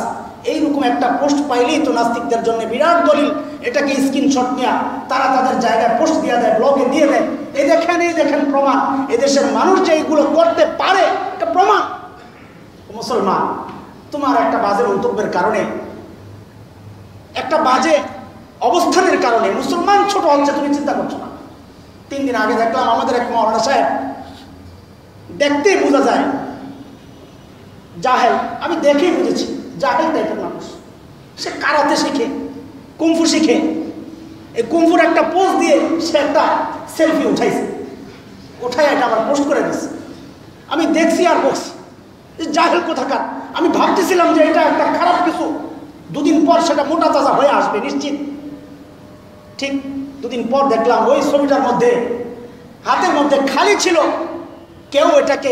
এইরকম একটা পোস্ট পাইলেই তো নাস্তিকদের জন্য বিরাট দলিল, এটাকে স্ক্রিনশট নিয়ে তারা তাদের জায়গায় পোস্ট দিয়ে দেয়, ব্লগে দিয়ে দেয়, এই দেখেন প্রমাণ, এদেশের মানুষ যে এইগুলো করতে পারে এটা প্রমাণ। মুসলমান, তোমার একটা বাজে মন্তব্যের কারণে, একটা বাজে অবস্থানের কারণে মুসলমান ছোট হচ্ছে, তুমি চিন্তা করছো না। 3 দিন আগে দেখলাম আমাদের এক মাওলানা সাহেব, দেখতেই বোঝা যায় জাহেল, আমি দেখেই বুঝেছি জাহেল টাইপের মানুষ। সে কারাতে শিখে, কুমফু শিখে, এই কুমফুর একটা পোস্ট দিয়ে সে একটা সেলফি উঠাইছে, উঠাই এটা আবার পোস্ট করে দিচ্ছে। আমি দেখছি আর বলছি জাহেল কোথাকার। আমি ভাবতেছিলাম যে এটা একটা খারাপ কিছু, 2 দিন পর সেটা মোটা তাজা হয়ে আসবে নিশ্চিত। ঠিক 2 দিন পর দেখলাম ওই ছবিটার মধ্যে হাতের মধ্যে খালি ছিল, কেউ এটাকে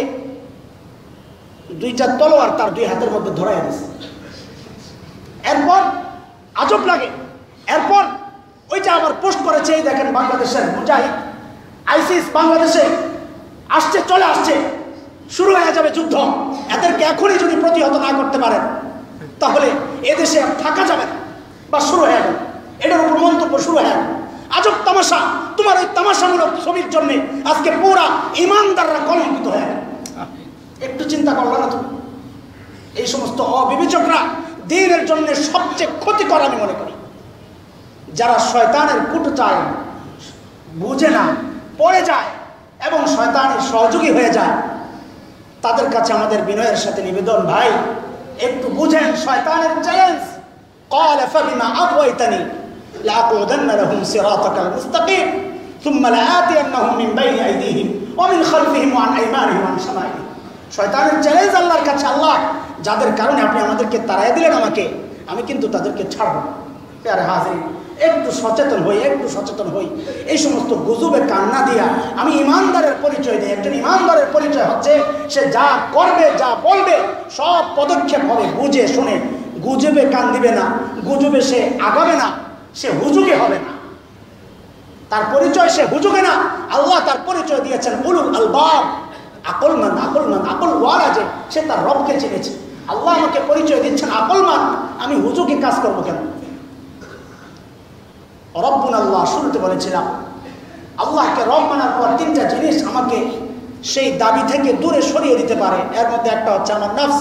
2টা তলোয়ার তার 2 হাতের মধ্যে ধরাই দিয়েছে। এরপর আজব লাগে, এরপর ওইটা আবার পোস্ট করেছে, এই দেখেন বাংলাদেশের মুজাহিদ আইসিস বাংলাদেশে আসছে, চলে আসছে, শুরু হয়ে যাবে যুদ্ধ, এদেরকে এখনই যদি প্রতিহত না করতে পারেন তাহলে এদেশে থাকা যাবে না, বা শুরু হয়ে যাবে, এটার উপর মন্তব্য শুরু হয়ে যাবে। আজব তামাশা, তোমার ওই তামাশামূলক ছবির জন্য আজকে পুরা ইমানদাররা কলঙ্কিত হয়ে গেল। একটু চিন্তা করলো না তুমি? এই সমস্ত অবিবেচকরা দ্বীনের জন্য সবচেয়ে ক্ষতিকর আমি মনে করি। যারা শয়তানের কুটচাল বুঝে না, পড়ে যায় এবং শয়তানের সহযোগী হয়ে যায়, তাদের কাছে আমাদের বিনয়ের সাথে নিবেদন, ভাই একটু বুঝেন শয়তানের চ্যালেঞ্জ। قال فبما أغويتني لأقعدن لهم صراطك المستقيم ثم لآتينهم من بين أيديهم ومن خلفهم وعن أيمانهم وعن شمائلهم। শয়তানের চ্যালেঞ্জ আল্লাহর কাছে, আল্লাহ যাদের কারণে আপনি আমাদেরকে তাড়াই দিলেন আমাকে, আমি কিন্তু তাদেরকে ছাড়ব না। প্যারে হাজির, একটু সচেতন হই। এই সমস্ত গুজবে কান্না দিয়া আমি ইমানদারের পরিচয় দিই। একজন ইমানদারের পরিচয় হচ্ছে সে যা করবে, যা বলবে সব পদক্ষেপ হবে বুঝে শুনে। গুজবে কান দিবে না, গুজবে সে আগাবে না, সে হুজুগে হবে না। তার পরিচয় সে হুজুগে না। আল্লাহ তার পরিচয় দিয়েছেন উলুল আলবাব, আকলমান, আকল ওয়ালা, যে সে তার রবকে চিনেছে। আল্লাহ আমাকে পরিচয় দিচ্ছেন আকলমান, আমি হুজুগে কাজ করবো কেন? রব্বুন আল্লাহ, শুরুতে বলেছিলাম আল্লাহকে রব মানার পর 3টা জিনিস আমাকে সেই দাবি থেকে দূরে সরিয়ে দিতে পারে। এর মধ্যে একটা হচ্ছে আমার নফস,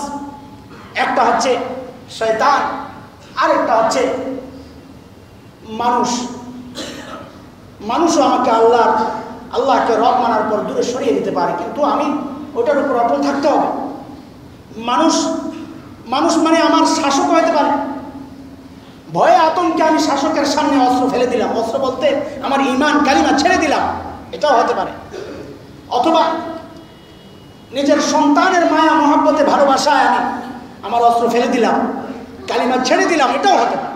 একটা হচ্ছে শয়তান, আরেকটা হচ্ছে মানুষও আমাকে আল্লাহকে রব মানার পর দূরে সরিয়ে দিতে পারে, কিন্তু আমি ওটার উপর অটল থাকতে হবে। মানুষ মানে আমার শাসক হতে পারে, ভয়ে আতঙ্কে আমি শাসকের সামনে অস্ত্র ফেলে দিলাম, অস্ত্র বলতে আমার ঈমান কালিমা ছেড়ে দিলাম, এটাও হতে পারে। অথবা নিজের সন্তানের মায়া মহব্বতে ভালোবাসায় আমি আমার অস্ত্র ফেলে দিলাম, কালিমা ছেড়ে দিলাম, এটাও হতে পারে।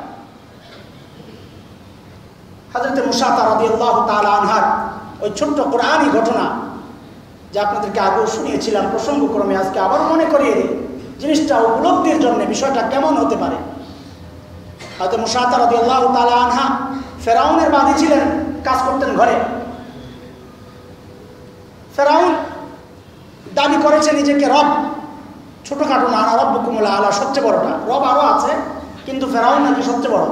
হযরত মুসা রাদিয়াল্লাহু তাআলা আনহার ওই ছোট্ট কোরআনী ঘটনা যা আপনাদেরকে আগেও শুনিয়েছিলাম, প্রসঙ্গক্রমে আজকে আবার মনে করিয়ে দিই, জিনিসটা উপলব্ধির জন্য বিষয়টা কেমন হতে পারে। হযরত মুসা রাদিয়াল্লাহু তাআলা আনহা ফেরাউনের বাদী ছিলেন, কাজ করতেন ঘরে। ফেরাউন দাবি করেছে নিজেকে রব, ছোটখাটো না, আনা রব্বুকুমুল আলা, সবচেয়ে বড়টা। রব আরো আছে, কিন্তু ফেরাউন নাকি সবচেয়ে বড়।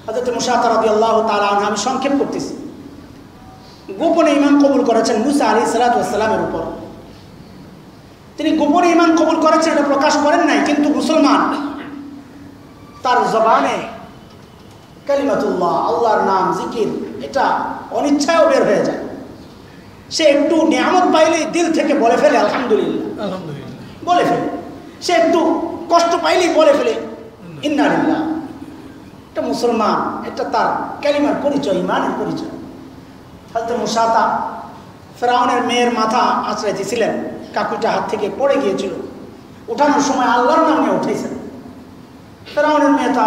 হযরত মুসা রাদিয়াল্লাহু তাআলা আনহা, আমি সংক্ষেপ করতেছি, গোপনে ঈমান কবুল করেছেন মুসা আলাইহিস সালাতু ওয়াস সালামের উপর। তিনি গোপনে ঈমান কবুল করেছেন, এটা প্রকাশ করেন নাই, কিন্তু মুসলমান, তার জবানে কালিমাতুল্লাহ, আল্লাহর নাম, জিকির, এটা অনিচ্ছায়ও বের হয়ে যায়। সে একটু নিয়ামত পাইলেই দিল থেকে বলে ফেলে আলহামদুলিল্লাহ, বলে ফেলে। সে একটু কষ্ট পাইলেই বলে ফেলে ইন্না লিল্লাহ। এটা মুসলমান, এটা তার কালিমার পরিচয়, ইমানের পরিচয়। হযরত মুসা ফেরাউনের মেয়ের মাথা আঁচড়াই দিয়েছিলেন, কাকুটা হাত থেকে পড়ে গিয়েছিল, উঠানোর সময় আল্লাহর নাম নিয়ে উঠেছেন। ফেরাউনের মেয়ে তো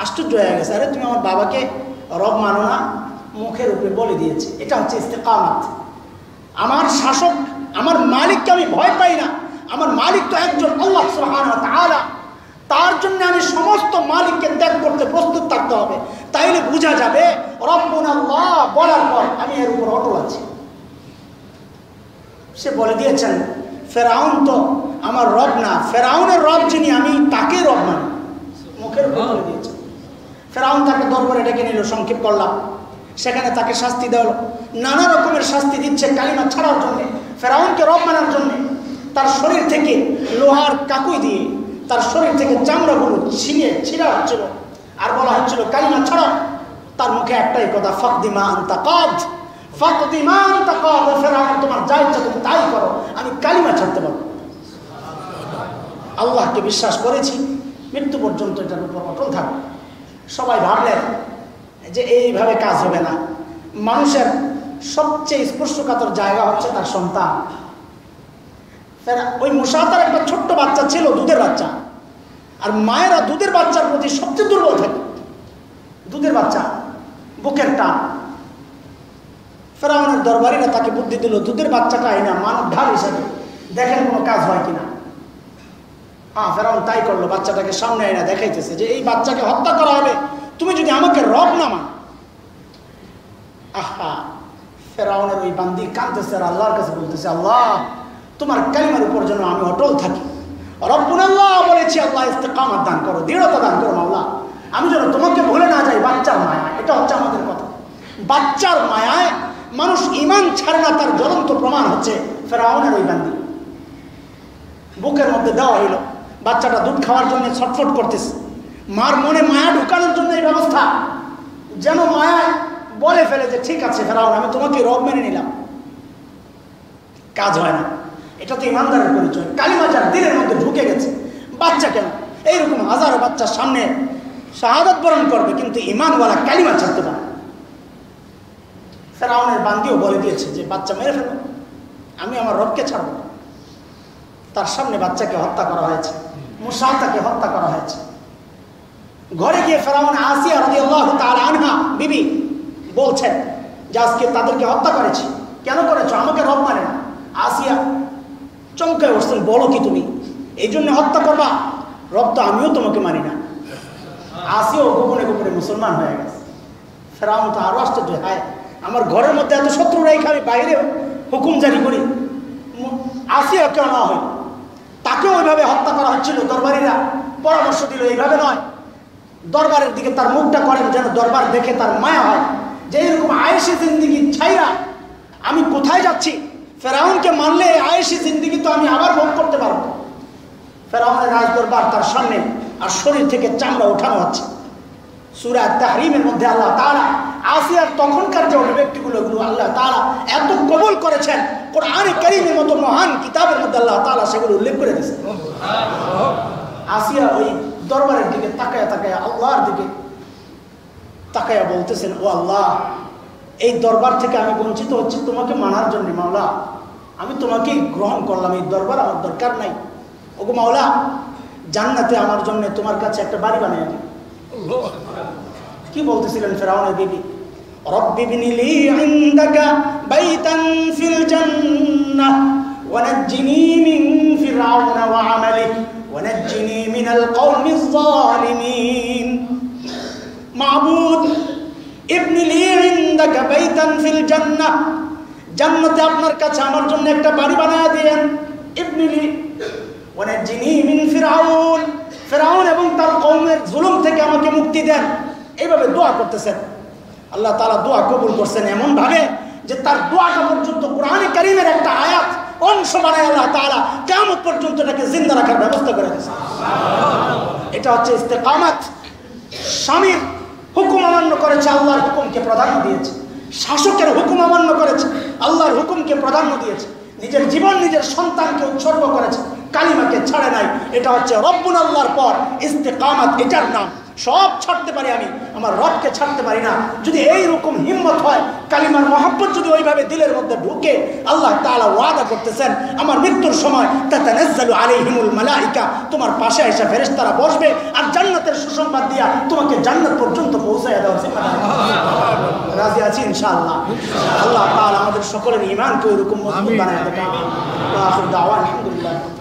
আশ্চর্য হয়ে গেছে, আরে তুমি আমার বাবাকে রব মানো না, মুখের উপরে বলে দিয়েছে। এটা হচ্ছে ইস্তেকামাত। আমার শাসক, আমার মালিককে আমি ভয় পাই না, আমার মালিক তো একজন আল্লাহ সুবহানাহু ওয়া তাআলা, তার জন্য আমি সমস্ত মালিককে ত্যাগ করতে প্রস্তুত থাকতে হবে। তাইলে বোঝা যাবে রব্বুনা আল্লাহ বলার পর আমি এর উপর অটল আছি। সে বলে দিয়েছেন ফেরাউন তো আমার রব না, ফেরাউনের রব যিনি আমি তাকে রব মানি, মুখের উপর বলে দিয়েছেন। ফেরাউন তাকে দরবারে ডেকে নিল, সংক্ষেপ করলাম। সেখানে তাকে শাস্তি দেওয়া হলো, নানা রকমের শাস্তি দিচ্ছে কালিমা ছাড়ার জন্য, ফেরাউনকে রব মানার জন্য। তার শরীর থেকে লোহার কাকুই দিয়ে তার শরীর থেকে চামড়াগুলো ছিঁড়া হচ্ছিল, আর বলা হচ্ছিল কালিমা ছাড়া। তার মুখে একটাই কথা, ফাকদিমা আনতা কাদ, ফাকদিমা আনতা কাদ। ফেরাউন তোমার যা ইচ্ছা তুমি তাই করো, আমি কালিমা ছাড়তে পারবো। আল্লাহকে বিশ্বাস করেছি, মৃত্যু পর্যন্ত এটার উপর অটল থাকবে। সবাই ভাবলেন যে এইভাবে কাজ হবে না। মানুষের সবচেয়ে স্পর্শকাতর জায়গা হচ্ছে তার সন্তান। ওই মুসা তার একটা ছোট্ট বাচ্চা ছিল, দুধের বাচ্চা, আর মায়েরা দুধের বাচ্চার প্রতি সবচেয়ে দুর্বল থাকে। দুধের বাচ্চা, বুকের টান। ফেরাউনের দরবারিরা তাকে বুদ্ধি দিল, দুধের বাচ্চাটা আইনা মানব ঢাল হিসাবে দেখেন কোনো কাজ হয় কিনা। হ্যাঁ, ফেরাউন তাই করলো, বাচ্চাটাকে সামনে আইনা দেখাইতেছে যে এই বাচ্চাকে হত্যা করা হবে তুমি যদি আমাকে রব না মান। আহা, ফেরাউনের ওই বান্দি কাঁদতেছে আর আল্লাহর কাছে বলতেছে, আল্লাহ তোমার কালিমার উপর যেন আমি অটল থাকি। রব্বুনা আল্লাহ বলেছি, আল্লাহ ইস্তেকামাত দান করো, দৃঢ়তা দান করো মাওলা, আমি যেন তোমাকে ভুলে না যাই। বাচ্চার মায়া, এটা হচ্ছে আমাদের কথা। বাচ্চার মায়ায় মানুষ ঈমান ছাড়ে না, তার জ্বলন্ত প্রমাণ হচ্ছে ফেরাউনের ওই বান্দি। বুকের মধ্যে দেওয়া হইল, বাচ্চাটা দুধ খাওয়ার জন্য ছটফট করতেছে। মার মনে মায়া ঢুকানোর জন্য এই ব্যবস্থা, যেন মায়ায় বলে ফেলে যে ঠিক আছে ফেরাউন, আমি তোমাকে রব মেনে নিলাম। কাজ হয় না। এটা তো ইমানদারের পরিচয়। কালিমা যার দিলের মধ্যে ঢুকে গেছে। বাচ্চা কেন, এইরকম হাজারো বাচ্চার সামনে শাহাদাত বরণ করবে, কিন্তু ইমানওয়ালা কালিমা ছাড়তে পারে। ফেরাউনের বান্দিও বলে দিয়েছে যে বাচ্চা মেরে ফেলো, আমি আমার রবকে ছাড়ব। তার সামনে বাচ্চাকে হত্যা করা হয়েছে, মুসা তাকে হত্যা করা হয়েছে। ঘরে গিয়ে ফেরাউন আসিয়া রাদিয়াল্লাহু তাআলা আনহা বিবি বলছেন যে আজকে তাদেরকে হত্যা করেছি। কেন করেছো? আমাকে রব মানে না। আসিয়া চমকে উঠছেন, বলো কি তুমি এই জন্য হত্যা করবা? রব তো আমিও তোমাকে মানি না। আসিয়াও গোপনে গোপনে মুসলমান হয়ে গেছে। ফেরাউন তো আরো আশ্চর্য, হায় আমার ঘরের মধ্যে এত শত্রু রেখে আমি বাইরে হুকুম জারি করি, আসিয়া কেউ না হয়, তাকেও ওইভাবে হত্যা করা হচ্ছিল। দরবারিরা পরামর্শ দিল এইভাবে নয়, দরবারের দিকে তার মুখটা করেন যেন দরবার দেখে তার মায়া হয়, যে এরকম আয়েশি জিন্দিগি ছাইরা আমি কোথায় যাচ্ছি? ফেরাউনকে মানলে আয়েশি জিন্দিগি তো আমি আবার ভোগ করতে পারবো। ফেরাউনের রাজ দরবার তার সামনে, আর শরীর থেকে চামড়া ওঠানো হচ্ছে। সূরা তাহরিমের মধ্যে আল্লাহ তাআলা আসিয়ার তখনকার যে অভিব্যক্তিগুলো আল্লাহ তাআলা এত কবুল করেছেন, কোরআনে কারীমের মতো মহান কিতাবের মধ্যে আল্লাহ তাআলা সেগুলো উল্লেখ করে দিয়েছেন। আসিয়া ওই দরবারের দিকে তাকায়া তাকায়া আল্লাহর দিকে তাকায়া বলতেছেন, ও আল্লাহ, এই দরবার থেকে আমি বঞ্চিত হচ্ছি তোমাকে মানার জন্য। মাওলা, আমি তোমাকে গ্রহণ করলাম, এই দরবার আমার দরকার নাই। ওগো মাওলা, জান্নাতে আমার জন্য তোমার কাছে একটা বাড়ি বানিয়ে দিন। কি বলতেছিলেন ফেরাউনের বিবি? রব্বি ইবনি লি ইনদাকা বাইতান ফিল জান্নাহ ওয়া নাজ্জিনি মিন ফিরআউনা ওয়া আমালিহি ওয়া নাজ্জিনি মিনাল কওমিজ যালিমিন। মাবুদ, ইবনি লি ইনদাকা বাইতান ফিল জান্নাহ, জান্নাতে আপনার কাছে আমার জন্য একটা বাড়ি বানিয়ে দিয়েন। ইবনি লি ওয়া নাজ্জিনি মিন ফিরআউন, ফেরাউন এবং তার কওমের জুলুম থেকে আমাকে মুক্তি দেন। এইভাবে দোয়া করতেছেন। আল্লাহ তাআলা দোয়া কবুল করছেন এমন ভাবে যে তার দোয়াটা পর্যন্ত কোরআনে কারীমের একটা আয়াত অংশ বানায় আল্লাহ তাআলা কিয়ামত পর্যন্ত এটাকে জিন্দা রাখার ব্যবস্থা করে দিয়েছেন। এটা হচ্ছে ইস্তেকামাত। স্বামীর হুকুম অমান্য করেছে, আল্লাহর হুকুমকে প্রাধান্য দিয়েছে। শাসকের হুকুম অমান্য করেছে, আল্লাহর হুকুমকে প্রাধান্য দিয়েছে। নিজের জীবন নিজের সন্তানকে উৎসর্গ করেছে, কালিমাকে ছাড়ে নাই। এটা হচ্ছে রব্বুল আল্লাহর পর ইস্তেকামাত, এটার নাম। সব ছাড়তে পারি আমি, আমার রবকে ছাড়তে পারি না। যদি এই রকম হিম্মত হয়, কালিমার মহব্বত যদি ওইভাবে দিলের মধ্যে ঢুকে, আল্লাহ তাআলা ওয়াদা করতেছেন আমার মৃত্যুর সময় তাতানাজ্জালু আলাইহিমুল মালাইকা, তোমার পাশে এসে ফেরেশতারা বসবে আর জান্নাতের সুসংবাদ দিয়া তোমাকে জান্নাত পর্যন্ত পৌঁছায় দেওয়ার জিম্মাদারি। রাজি আছি ইনশাআল্লাহ। আল্লাহ তাআলা আমাদের সকলের ঈমানকে ওইরকম মজবুত বানায় দেবেন। আখির দাওয়ানা আলহামদুলিল্লাহ।